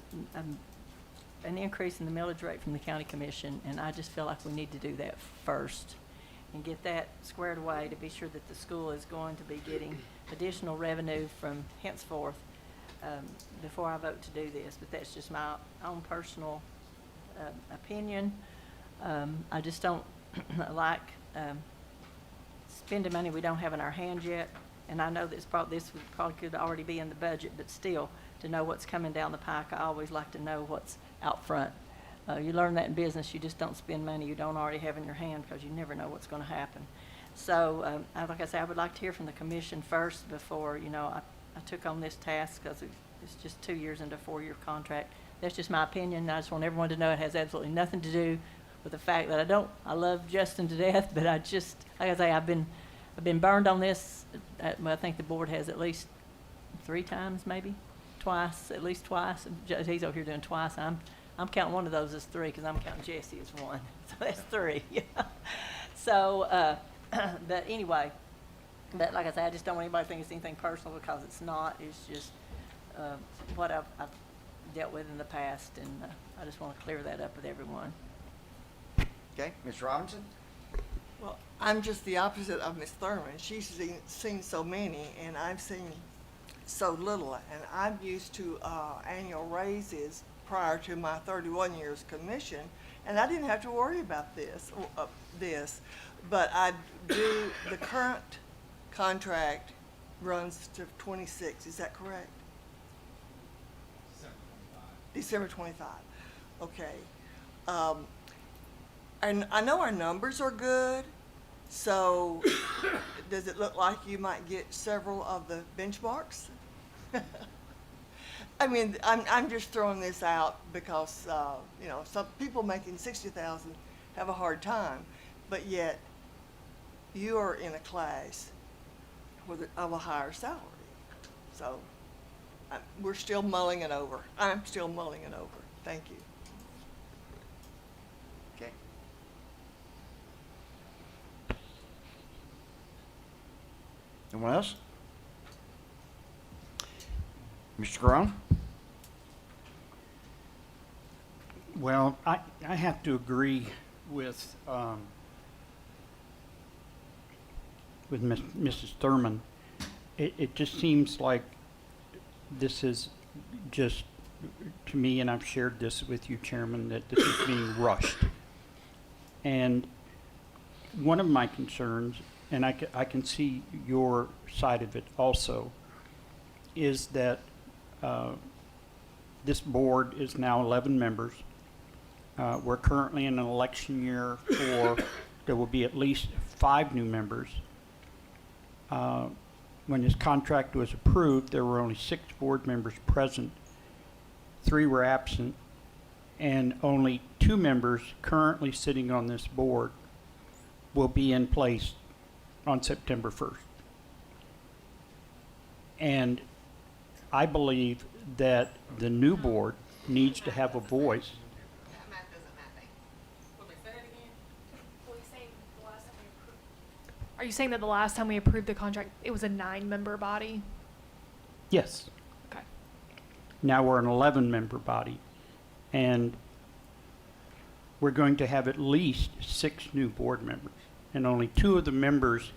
an increase in the millage rate from the county commission, and I just feel like we need to do that first and get that squared away to be sure that the school is going to be getting additional revenue from henceforth before I vote to do this. But that's just my own personal opinion. I just don't like spending money we don't have in our hands yet. And I know this probably could already be in the budget, but still, to know what's coming down the pike, I always like to know what's out front. You learn that in business. You just don't spend money you don't already have in your hand because you never know what's going to happen. So, like I say, I would like to hear from the commission first before, I took on this task because it's just 2 years into a 4-year contract. That's just my opinion. I just want everyone to know it has absolutely nothing to do with the fact that I love Justin to death, but like I say, I've been burned on this. I think the board has at least 3 times, maybe at least twice. He's over here doing twice. I'm counting one of those as 3 because I'm counting Jesse as 1. So that's 3. So, but anyway, but like I say, I just don't want anybody to think it's anything personal because it's not. It's just what I've dealt with in the past, and I just want to clear that up with everyone. Okay, Ms. Robinson? Well, I'm just the opposite of Ms. Thurman. She's seen so many, and I've seen so little, and I'm used to annual raises prior to my 31 years commission, and I didn't have to worry about this. But I do, the current contract runs to 26, is that correct? December 25, okay. And I know our numbers are good, so does it look like you might get several of the benchmarks? I mean, I'm just throwing this out because, you know, some people making 60,000 have a hard time, but yet you are in a class of a higher salary. So we're still mulling it over. I'm still mulling it over. Thank you. Okay. Anyone else? Mr. Crone? Well, I have to agree with Mrs. Thurman. It just seems like this is just, to me, and I've shared this with you, Chairman, that this is being rushed. And one of my concerns, and I can see your side of it also, is that this board is now 11 members. We're currently in an election year there will be at least 5 new members. When this contract was approved, there were only 6 board members present, 3 were absent, and only 2 members currently sitting on this board will be in place on September 1st. And I believe that the new board needs to have a voice. Are you saying that the last time we approved the contract, it was a 9-member body? Yes. Okay. Now we're an 11-member body, and we're going to have at least 6 new board members, and only 2 of the members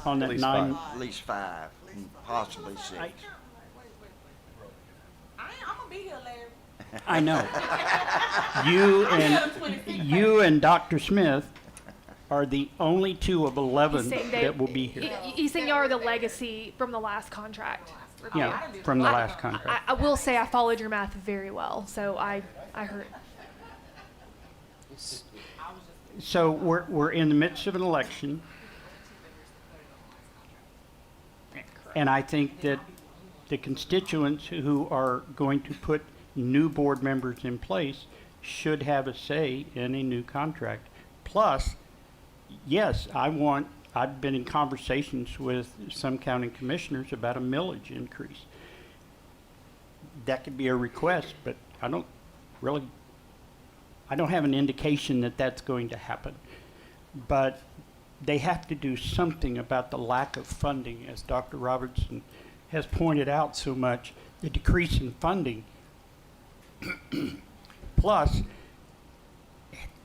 on that 9. At least 5, and possibly 6. I'm gonna be here, Larry. I know. You and Dr. Smith are the only 2 of 11 that will be here. You saying y'all are the legacy from the last contract? Yeah, from the last contract. I will say I followed your math very well, so I heard. So we're in the midst of an election, and I think that the constituents who are going to put new board members in place should have a say in a new contract. Plus, yes, I've been in conversations with some county commissioners about a millage increase. That could be a request, but I don't have an indication that that's going to happen. But they have to do something about the lack of funding, as Dr. Robertson has pointed out so much, the decrease in funding. Plus,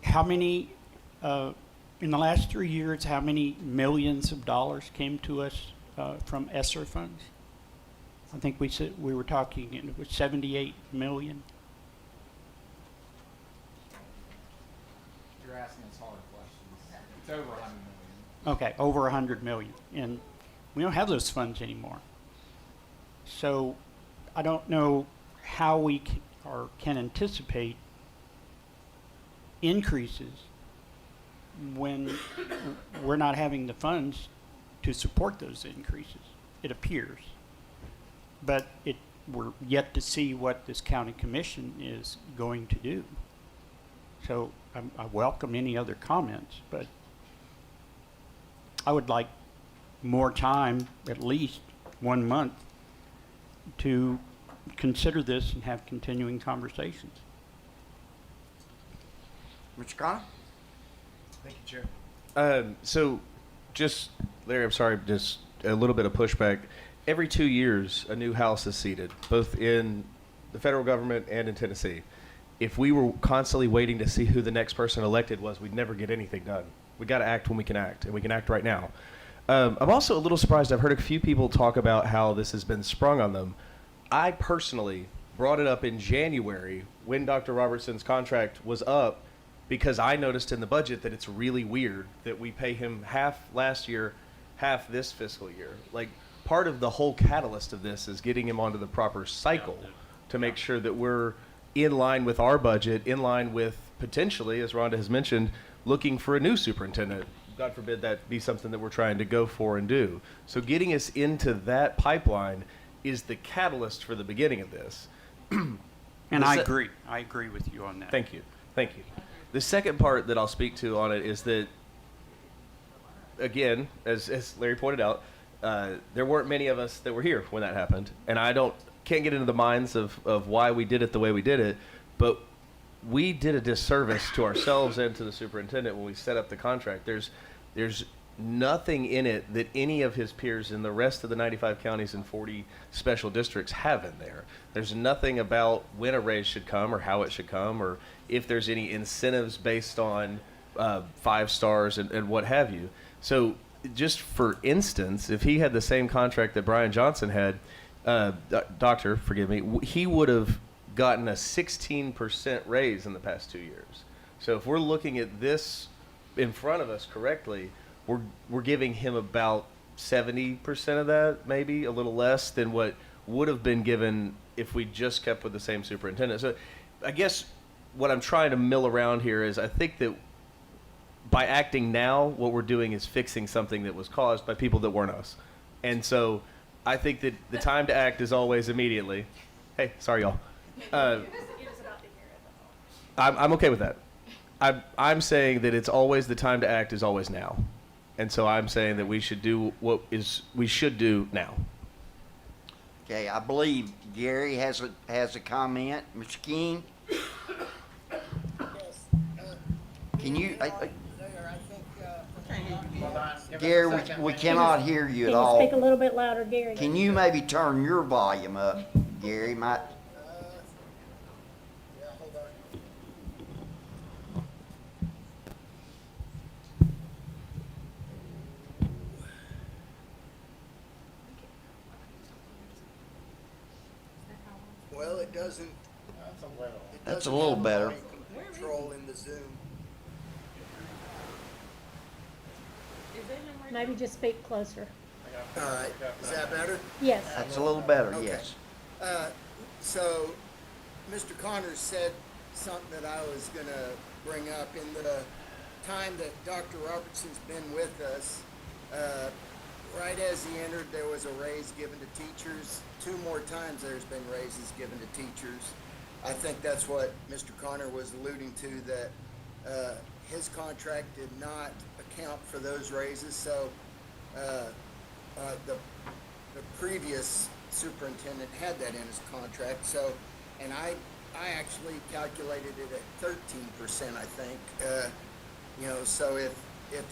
how many, in the last 3 years, how many millions of dollars came to us from ESSER funds? I think we were talking, it was 78 million. You're asking us hard questions. It's over 100 million. Okay, over 100 million, and we don't have those funds anymore. So I don't know how we can anticipate increases when we're not having the funds to support those increases, it appears. But we're yet to see what this county commission is going to do. So I welcome any other comments, but I would like more time, at least 1 month, to consider this and have continuing conversations. Mr. Connor? Thank you, Chair. So, just, Larry, I'm sorry, just a little bit of pushback. Every 2 years, a new House is seated, both in the federal government and in Tennessee. If we were constantly waiting to see who the next person elected was, we'd never get anything done. We got to act when we can act, and we can act right now. I'm also a little surprised. I've heard a few people talk about how this has been sprung on them. I personally brought it up in January when Dr. Robertson's contract was up because I noticed in the budget that it's really weird that we pay him half last year, half this fiscal year. Like, part of the whole catalyst of this is getting him onto the proper cycle to make sure that we're in line with our budget, in line with potentially, as Rhonda has mentioned, looking for a new superintendent. God forbid that be something that we're trying to go for and do. So getting us into that pipeline is the catalyst for the beginning of this. And I agree. I agree with you on that. Thank you. Thank you. The second part that I'll speak to on it is that, again, as Larry pointed out, there weren't many of us that were here when that happened. And can't get into the minds of why we did it the way we did it, but we did a disservice to ourselves and to the superintendent when we set up the contract. There's nothing in it that any of his peers in the rest of the 95 counties and 40 special districts have in there. There's nothing about when a raise should come or how it should come or if there's any incentives based on 5 stars and what have you. So just for instance, if he had the same contract that Brian Johnson had, doctor, forgive me, he would have gotten a 16% raise in the past 2 years. So if we're looking at this in front of us correctly, we're giving him about 70% of that, maybe a little less than what would have been given if we just kept with the same superintendent. So I guess what I'm trying to mill around here is I think that by acting now, what we're doing is fixing something that was caused by people that weren't us. And so I think that the time to act is always immediately. Hey, sorry, y'all. I'm okay with that. I'm saying that it's always the time to act is always now. And so I'm saying that we should do what we should do now. Okay, I believe Gary has a comment. Mr. King? Yes, Can you, there, I think, Gary, we cannot hear you at Can you all. speak a little bit louder, Gary? Can you maybe turn your volume up, Gary? yeah, hold on. Well, it doesn't. That's a little better. Control in the Zoom. Maybe just speak closer. All right, is that better? Yes. That's a little better, Okay. yes. So, Mr. Connors said something that I was gonna bring up. In the time that Dr. Robertson's been with us, right as he entered, there was a raise given to teachers. 2 more times there's been raises given to teachers. I think that's what Mr. Connor was alluding to, that his contract did not account for those raises. So the previous superintendent had that in his contract. So, and I actually calculated it at 13%, I think. So if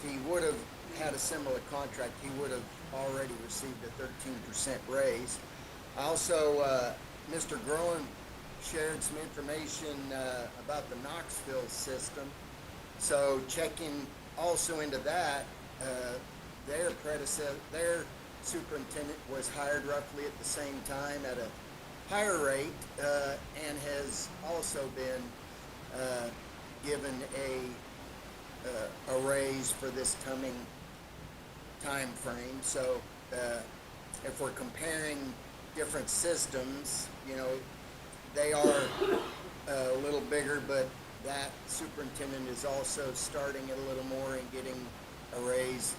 he would have had a similar contract, he would have already received a 13% raise. Also, Mr. Groen shared some information about the Knoxville system. So checking also into that, their superintendent was hired roughly at the same time at a higher rate and has also been given a raise for this coming time frame. So if we're comparing different systems, they are a little bigger, but that superintendent is also starting at a little more and getting a raise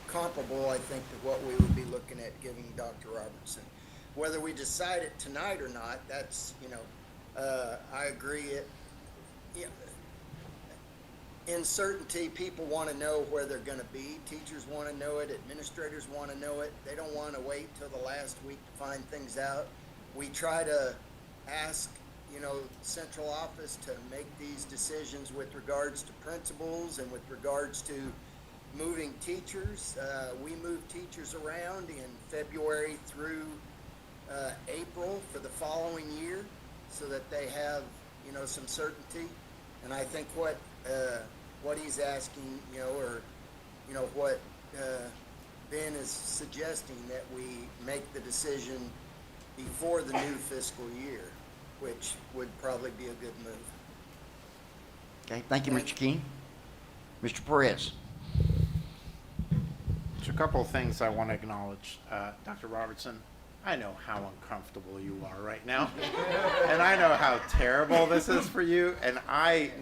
comparable, I think, to what we would be looking at giving Dr. Robertson. Whether we decide it tonight or not, that's, I agree. Uncertainty, people want to know where they're going to be. Teachers want to know it. Administrators want to know it. They don't want to wait till the last week to find things out. We try to ask, central office to make these decisions with regards to principals and with regards to moving teachers. We move teachers around in February through April for the following year so that they have, some certainty. And I think what he's asking, or what Ben is suggesting that we make the decision before the new fiscal year, which would probably be a good move. Okay, thank you, Mr. King. Mr. Perez. There's a couple of things I want to acknowledge. Dr. Robertson, I know how uncomfortable you are right now. And I know how terrible this is for you. And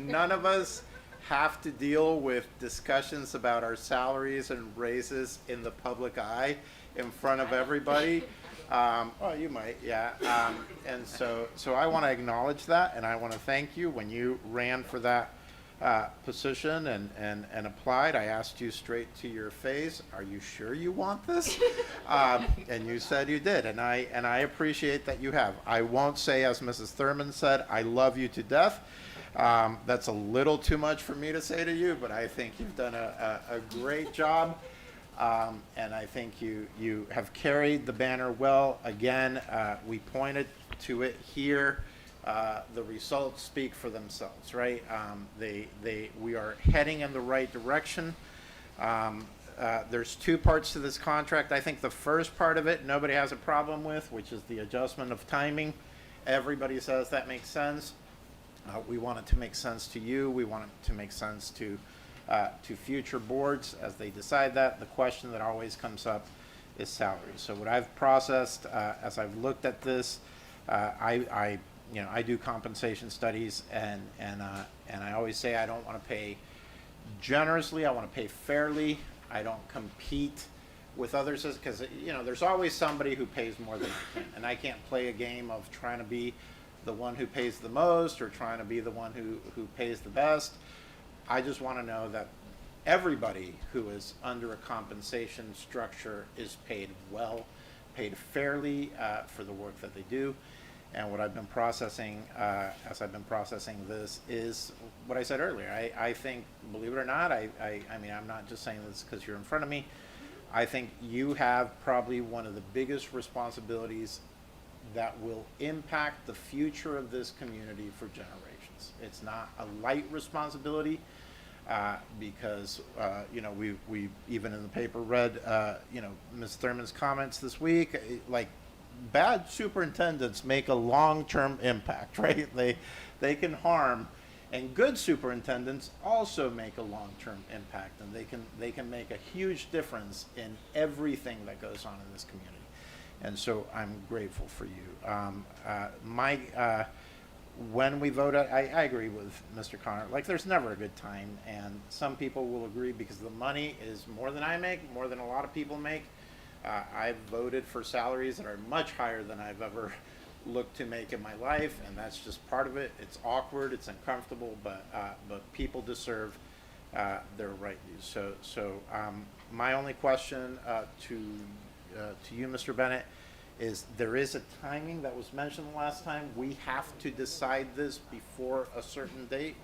none of us have to deal with discussions about our salaries and raises in the public eye in front of everybody. Well, you might, yeah. And so I want to acknowledge that, and I want to thank you. When you ran for that position and applied, I asked you straight to your face, "Are you sure you want this?" And you said you did, and I appreciate that you have. I won't say, as Mrs. Thurman said, I love you to death. That's a little too much for me to say to you, but I think you've done a great job. And I think you have carried the banner well. Again, we pointed to it here. The results speak for themselves, right? We are heading in the right direction. There's two parts to this contract. I think the first part of it, nobody has a problem with, which is the adjustment of timing. Everybody says that makes sense. We want it to make sense to you. We want it to make sense to future boards as they decide that. The question that always comes up is salary. So what I've processed as I've looked at this, I do compensation studies, and I always say I don't want to pay generously. I want to pay fairly. I don't compete with others because there's always somebody who pays more than I can, and I can't play a game of trying to be the one who pays the most or trying to be the one who pays the best. I just want to know that everybody who is under a compensation structure is paid well, paid fairly for the work that they do. And what I've been processing as I've been processing this is what I said earlier. I think, believe it or not, I mean, I'm not just saying this because you're in front of me. I think you have probably one of the biggest responsibilities that will impact the future of this community for generations. It's not a light responsibility. Because we even in the paper read Ms. Thurman's comments this week. Like, bad superintendents make a long-term impact, right? They can harm, and good superintendents also make a long-term impact, and they can make a huge difference in everything that goes on in this community. And so I'm grateful for you. When we vote, I agree with Mr. Connor. Like, there's never a good time, and some people will agree because the money is more than I make, more than a lot of people make. I've voted for salaries that are much higher than I've ever looked to make in my life, and that's just part of it. It's awkward, it's uncomfortable, but people deserve their right dues. So my only question to you, Mr. Bennett, is there is a timing that was mentioned last time. We have to decide this before a certain date.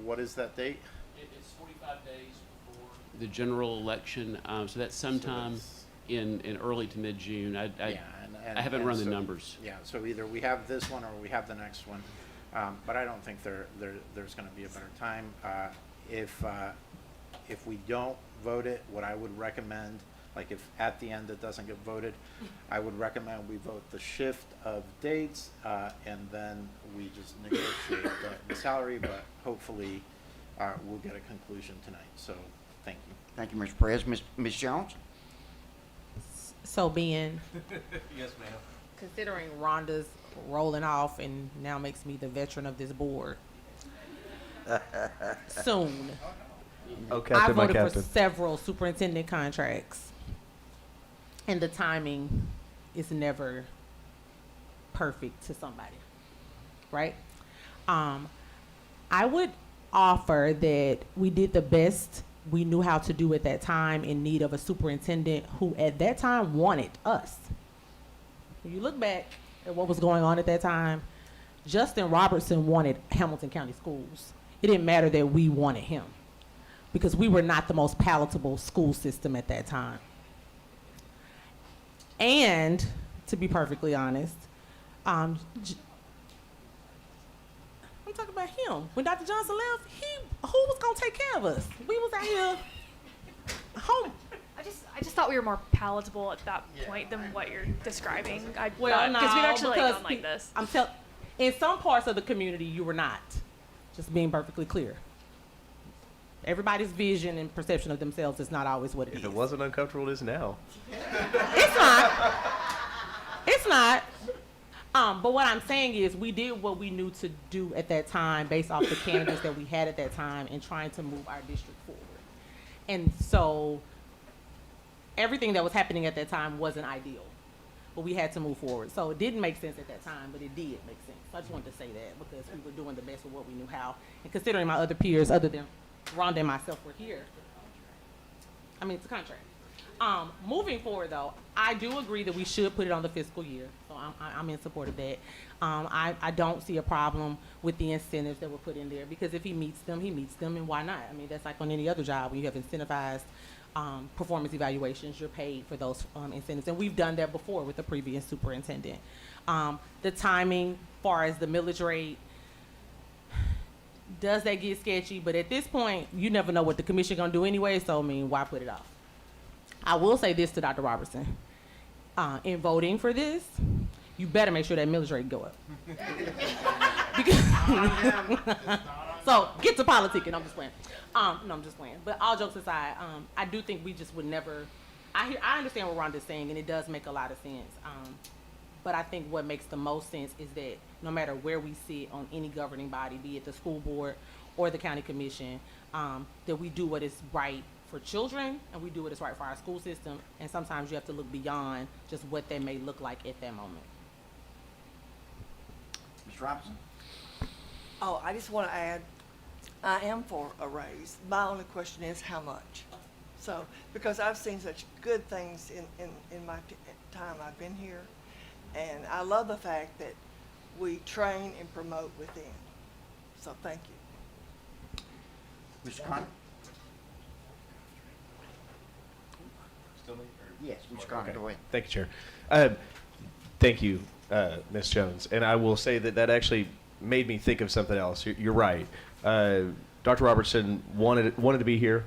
What is that date? It's 45 days before the general election, so that's sometime in early to mid-June. I haven't run the numbers. Yeah, so either we have this one or we have the next one, but I don't think there's going to be a better time. If we don't vote it, what I would recommend, like if at the end it doesn't get voted, I would recommend we vote the shift of dates, and then we just negotiate the salary, but hopefully we'll get a conclusion tonight. So thank you. Thank you, Mr. Perez. Ms. Jones? So being, Yes, ma'am. considering Rhonda's rolling off and now makes me the veteran of this board, soon, Oh, I Captain, my voted for captain. several superintendent contracts, and the timing is never perfect to somebody, right? I would offer that we did the best we knew how to do at that time in need of a superintendent who at that time wanted us. When you look back at what was going on at that time, Justin Robertson wanted Hamilton County Schools. It didn't matter that we wanted him because we were not the most palatable school system at that time. And to be perfectly honest, I'm talking about him. When Dr. Johnson left, who was gonna take care of us? We was out here home. I just thought we were more palatable at that point than what you're describing. Well, no, because we've actually because gone like this. In some parts of the community, you were not. Just being perfectly clear. Everybody's vision and perception of themselves is not always what it is. If it wasn't uncomfortable, it is now. It's not. It's not. But what I'm saying is we did what we knew to do at that time based off the candidates that we had at that time and trying to move our district forward. And so everything that was happening at that time wasn't ideal, but we had to move forward. So it didn't make sense at that time, but it did make sense. So I just wanted to say that because we were doing the best with what we knew how. And considering my other peers, other than Rhonda and myself, were here. I mean, it's a contract. Moving forward, though, I do agree that we should put it on the fiscal year. So I'm in support of that. I don't see a problem with the incentives that were put in there because if he meets them, and why not? I mean, that's like on any other job when you have incentivized performance evaluations, you're paid for those incentives. And we've done that before with the previous superintendent. The timing, far as the millage rate, does that get sketchy? But at this point, you never know what the commission gonna do anyway, so I mean, why put it off? I will say this to Dr. Robertson. In voting for this, you better make sure that millage rate go up. So get to politicking, I'm just playing. No, I'm just playing. But all jokes aside, I do think we just would never, I understand what Rhonda's saying, and it does make a lot of sense. But I think what makes the most sense is that no matter where we sit on any governing body, be it the school board or the county commission, that we do what is right for children and we do what is right for our school system. And sometimes you have to look beyond just what that may look like at that moment. Ms. Robinson? Oh, I just want to add, I am for a raise. My only question is how much? So, because I've seen such good things in my time I've been here, and I love the fact that we train and promote within. So, thank you. Mr. Connor? Yes, Mr. Connor, Okay. go ahead. Thank you, Chair. Thank you, Ms. Jones. And I will say that that actually made me think of something else. You're right. Dr. Robertson wanted to be here,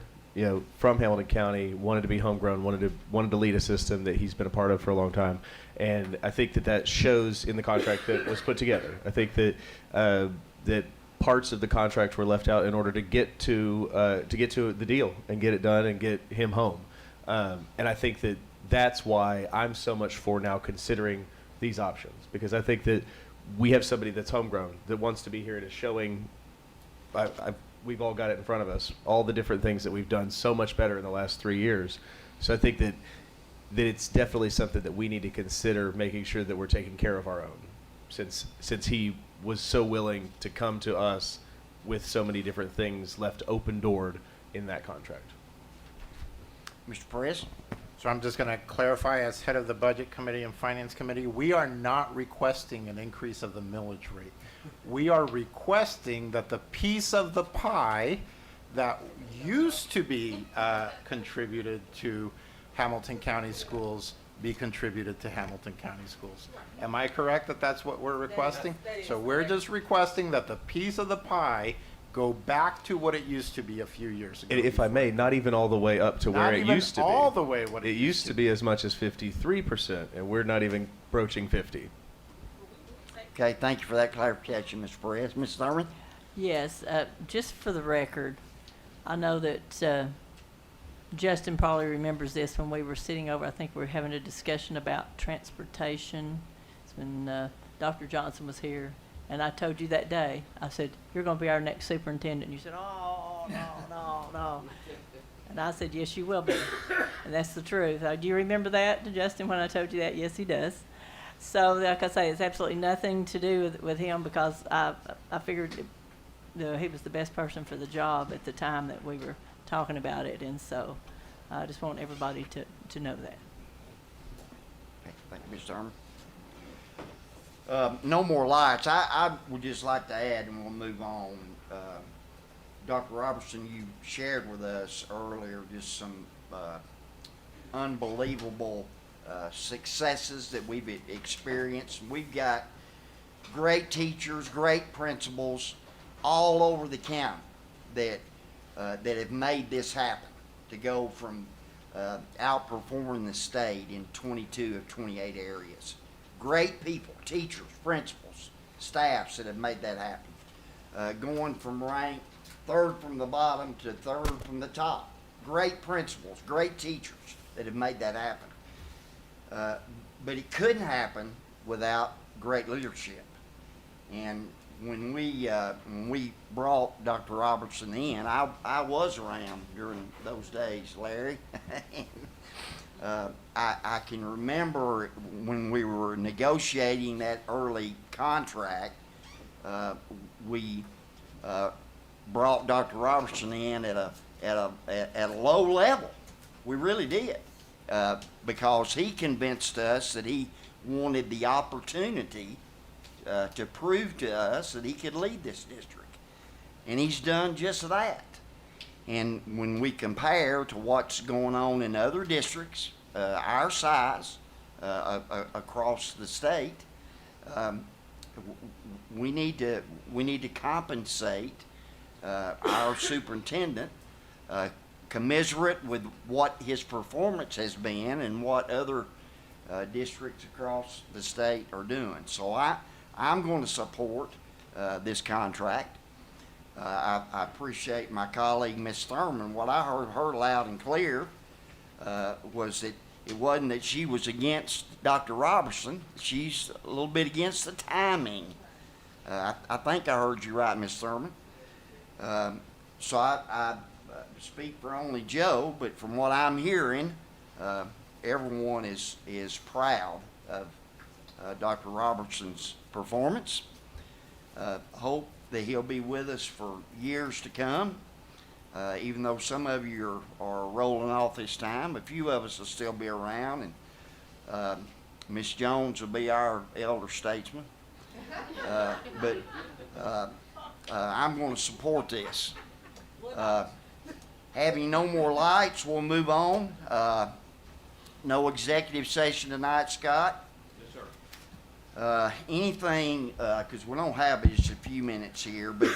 from Hamilton County, wanted to be homegrown, wanted to lead a system that he's been a part of for a long time. And I think that shows in the contract that was put together. I think that that parts of the contract were left out in order to get to the deal and get it done and get him home. And I think that that's why I'm so much for now considering these options, because I think that we have somebody that's homegrown that wants to be here and is showing. We've all got it in front of us, all the different things that we've done so much better in the last 3 years. So I think that it's definitely something that we need to consider, making sure that we're taking care of our own, since he was so willing to come to us with so many different things left open-doored in that contract. Mr. Perez? So I'm just going to clarify, as head of the Budget Committee and Finance Committee, we are not requesting an increase of the millage rate. We are requesting that the piece of the pie that used to be contributed to Hamilton County Schools be contributed to Hamilton County Schools. Am I correct that that's what we're requesting? So we're just requesting that the piece of the pie go back to what it used to be a few years ago. And if I may, not even all the way up to where it used to be. Not even all the way what it used to be as much as 53%, and we're not even broaching 50. Okay, thank you for that clarification, Mr. Perez. Ms. Thurman? Yes, just for the record, I know that Justin probably remembers this when we were sitting over, I think we were having a discussion about transportation. It's when Dr. Johnson was here. And I told you that day, I said, you're going to be our next superintendent. And you said, oh, no. And I said, yes, you will be. And that's the truth. Do you remember that, Justin, when I told you that? Yes, he does. So, like I say, it's absolutely nothing to do with him, because I figured he was the best person for the job at the time that we were talking about it. And so I just want everybody to know that. Okay, thank you, Ms. Thurman. No more lights. I would just like to add, and we'll move on. Dr. Robertson, you shared with us earlier just some unbelievable successes that we've experienced. We've got great teachers, great principals all over the county that have made this happen, to go from outperforming the state in 22 of 28 areas. Great people, teachers, principals, staffs that have made that happen. Going from rank third from the bottom to third from the top. Great principals, great teachers that have made that happen. But it couldn't happen without great leadership. And when we brought Dr. Robertson in, I was around during those days, Larry. And, I can remember when we were negotiating that early contract, we brought Dr. Robertson in at a low level. We really did, because he convinced us that he wanted the opportunity to prove to us that he could lead this district. And he's done just that. And when we compare to what's going on in other districts, our size, across the state, we need to compensate our superintendent, commiserate with what his performance has been and what other districts across the state are doing. So I'm going to support this contract. I appreciate my colleague, Ms. Thurman. What I heard her loud and clear was that it wasn't that she was against Dr. Robertson. She's a little bit against the timing. I think I heard you right, Ms. Thurman. So I speak for only Joe, but from what I'm hearing, everyone is proud of Dr. Robertson's performance. Hope that he'll be with us for years to come. Even though some of you are rolling off this time, a few of us will still be around, and Ms. Jones will be our elder statesman. But I'm going to support this. Having no more lights, we'll move on. No executive session tonight, Scott? Anything, because we don't have just a few minutes here, but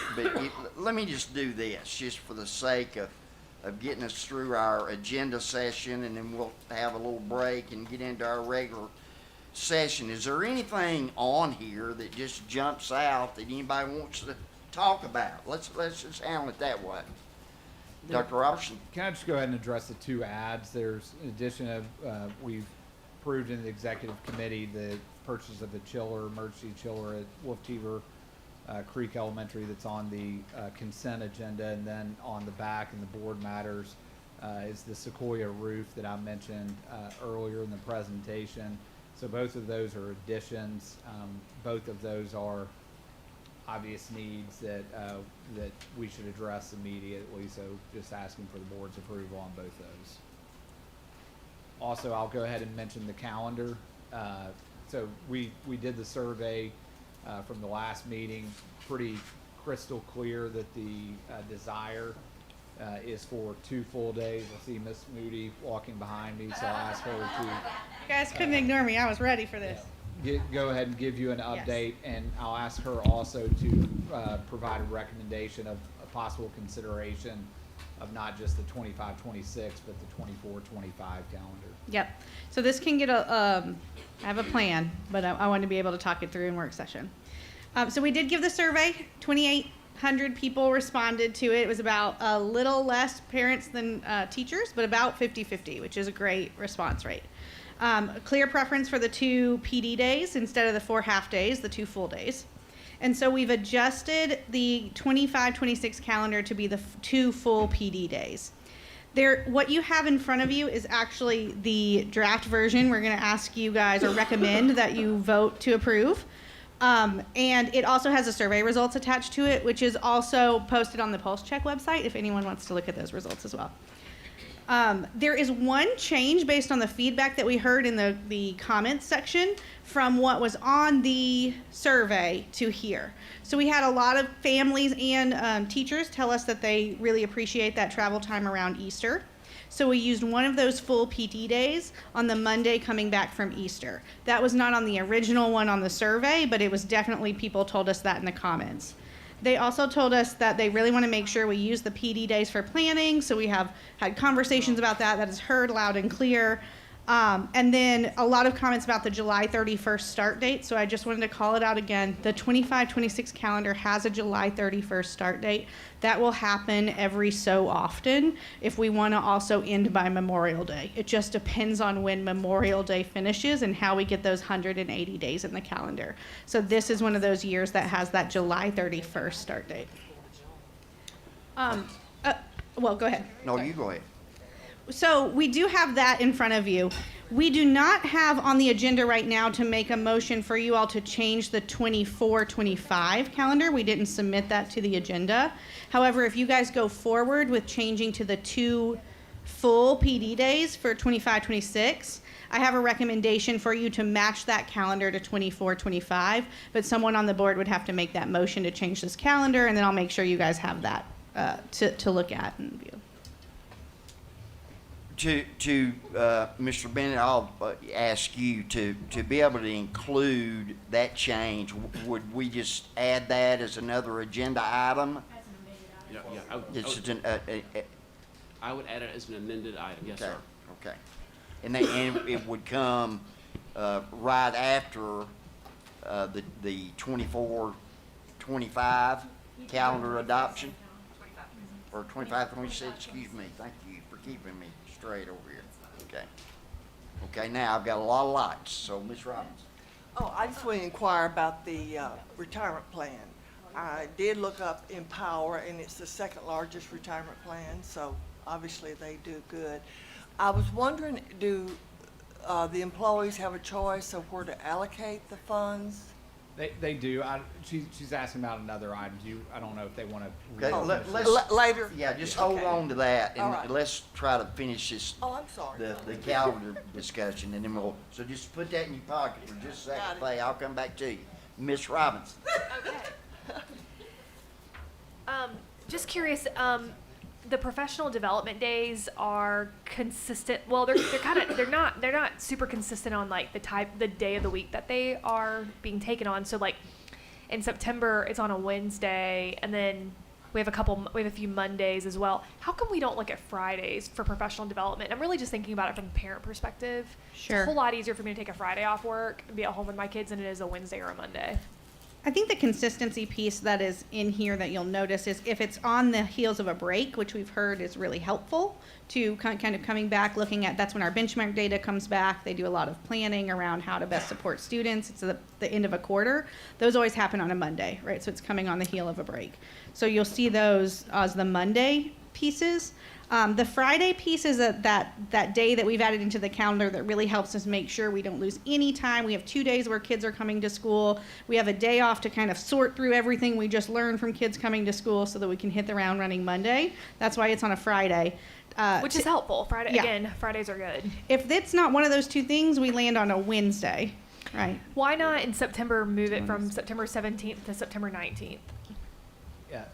let me just do this, just for the sake of getting us through our agenda session, and then we'll have a little break and get into our regular session. Is there anything on here that just jumps out that anybody wants to talk about? Let's just handle it that way. Dr. Robertson? Can I just go ahead and address the two ads? There's, in addition of, we've approved in the executive committee the purchase of the chiller, emergency chiller at Wolf Cheever Creek Elementary that's on the consent agenda, and then on the back in the board matters is the Sequoia roof that I mentioned earlier in the presentation. So both of those are additions. Both of those are obvious needs that that we should address immediately. So just asking for the board's approval on both those. Also, I'll go ahead and mention the calendar. So we did the survey from the last meeting, pretty crystal clear that the desire is for 2 full days. I see Miss Moody walking behind me, so I'll ask her to. You guys couldn't ignore me. I was ready for this. Go ahead and give you an update, and I'll ask her also to provide a recommendation of a possible consideration of not just the 25-26, but the 24-25 calendar. Yep. So this can get I have a plan, but I want to be able to talk it through in work session. So we did give the survey. 2,800 people responded to it. It was about a little less parents than teachers, but about 50-50, which is a great response rate. A clear preference for the 2 PD days instead of the 4 half days, the 2 full days. And so we've adjusted the 25-26 calendar to be the 2 full PD days. What you have in front of you is actually the draft version. We're going to ask you guys or recommend that you vote to approve. And it also has the survey results attached to it, which is also posted on the Pulse Check website if anyone wants to look at those results as well. There is one change based on the feedback that we heard in the comments section from what was on the survey to here. So we had a lot of families and teachers tell us that they really appreciate that travel time around Easter. So we used one of those full PT days on the Monday coming back from Easter. That was not on the original one on the survey, but it was definitely, people told us that in the comments. They also told us that they really want to make sure we use the PD days for planning, so we have had conversations about that. That is heard loud and clear. And then a lot of comments about the July 31st start date, so I just wanted to call it out again. The 25-26 calendar has a July 31st start date. That will happen every so often if we want to also end by Memorial Day. It just depends on when Memorial Day finishes and how we get those 180 days in the calendar. So this is one of those years that has that July 31st start date. Well, go ahead. No, you go ahead. So we do have that in front of you. We do not have on the agenda right now to make a motion for you all to change the 24-25 calendar. We didn't submit that to the agenda. However, if you guys go forward with changing to the 2 full PD days for 25-26, I have a recommendation for you to match that calendar to 24-25, but someone on the board would have to make that motion to change this calendar, and then I'll make sure you guys have that to look at and view. To Mr. Bennett, I'll ask you to be able to include that change. Would we just add that as another agenda item? I would add it as an amended item, yes, Okay, sir. okay. And it would come right after the 24-25 calendar adoption? Or 25-26, excuse me, thank you for keeping me straight over here. Okay. Okay, now I've got a lot of lights, so Ms. Robbins. Oh, I just want to inquire about the retirement plan. I did look up Empower, and it's the second largest retirement plan, so obviously they do good. I was wondering, do the employees have a choice of where to allocate the funds? They do. She's asking about another item. I don't know if they want to. Okay, later. Yeah, just hold on to that, All and right. let's try to finish this, Oh, I'm sorry. the calendar discussion, and then so just put that in your pocket for just a Got second, it. Clay, I'll come back to you. Ms. Robbins. Okay. Just curious, the professional development days are consistent. Well, they're not super consistent on like the day of the week that they are being taken on. So like in September, it's on a Wednesday, and then we have a few Mondays as well. How come we don't look at Fridays for professional development? I'm really just thinking about it from the parent perspective. Sure. It's a whole lot easier for me to take a Friday off work and be at home with my kids than it is a Wednesday or a Monday. I think the consistency piece that is in here that you'll notice is if it's on the heels of a break, which we've heard is really helpful to kind of coming back, looking at, that's when our benchmark data comes back. They do a lot of planning around how to best support students. It's the end of a quarter. Those always happen on a Monday, right? So it's coming on the heel of a break. So you'll see those as the Monday pieces. The Friday piece is that day that we've added into the calendar that really helps us make sure we don't lose any time. We have 2 days where kids are coming to school. We have a day off to kind of sort through everything we just learned from kids coming to school so that we can hit the ground running Monday. That's why it's on a Friday. Which is helpful. Yeah. Again, Fridays are good. If it's not one of those two things, we land on a Wednesday, right? Why not in September move it from September 17th to September 19th? Yeah.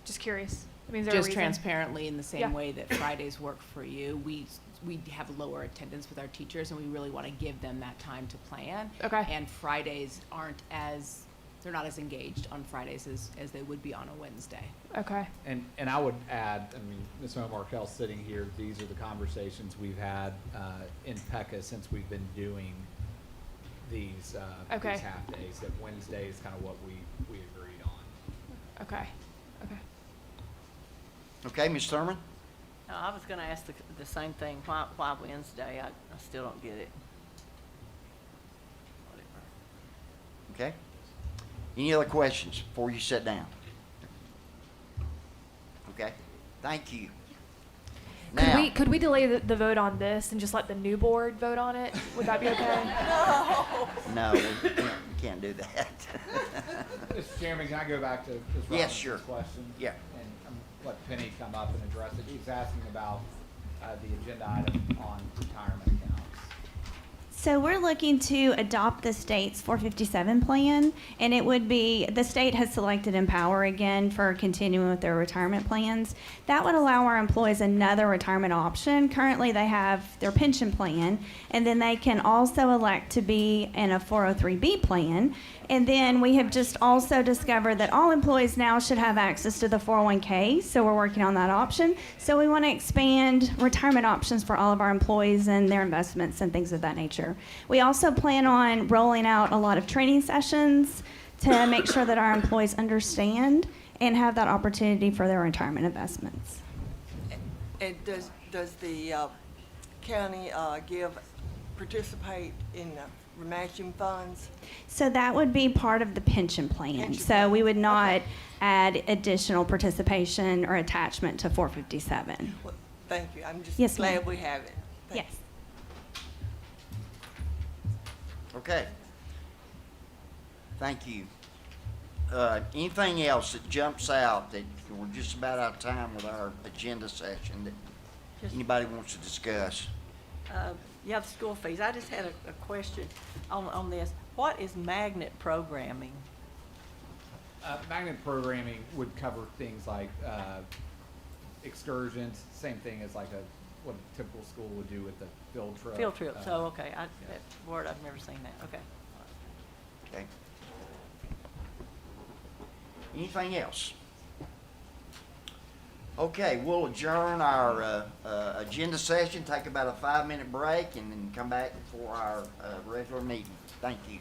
Just curious. I mean, is there Just a reason? transparently, in the same Yeah. way that Fridays work for you, we have lower attendance with our teachers, and we really want to give them that time to plan. Okay. And Fridays they're not as engaged on Fridays as they would be on a Wednesday. Okay. And I would add, I mean, Ms. Markell sitting here, these are the conversations we've had in PECA since we've been doing these Okay. these half days, that Wednesday is kind of what we agreed on. Okay. Okay. Okay, Ms. Thurman? No, I was gonna ask the same thing, why Wednesday? I still don't get it. Whatever. Okay. Any other questions before you sit down? Okay, thank you. Now, Could we delay the vote on this and just let the new board vote on it? Would that be okay? no, we can't do that. Mr. Chairman, can I go back to Ms. Yes, Robinson's sure. question? Yeah. And let Penny come up and address it. He's asking about the agenda item on retirement accounts. So we're looking to adopt the state's 457 plan, and it would be, the state has selected Empower again for continuing with their retirement plans. That would allow our employees another retirement option. Currently, they have their pension plan, and then they can also elect to be in a 403B plan, And then we have just also discovered that all employees now should have access to the 401k, so we're working on that option. So we want to expand retirement options for all of our employees and their investments and things of that nature. We also plan on rolling out a lot of training sessions to make sure that our employees understand and have that opportunity for their retirement investments. And does the county participate in matching funds? So that would be part of the pension plan. So we would not add additional participation or attachment to 457. Well, thank you. I'm just Yes, glad ma'am. we have it. Thank Yes. Okay. Thank you. Anything else that jumps out that we're just about out of time with our agenda session that Just- anybody wants to discuss? Yeah, the school fees. I just had a question on this. What is magnet programming? Magnet programming would cover things like excursions, same thing as like what a typical school would do with the field trip. Field trips. Oh, okay. yeah. That word, I've never seen that. Okay. Okay. Anything else? Okay, we'll adjourn our agenda session, take about a 5-minute break, and then come back for our regular meeting. Thank you.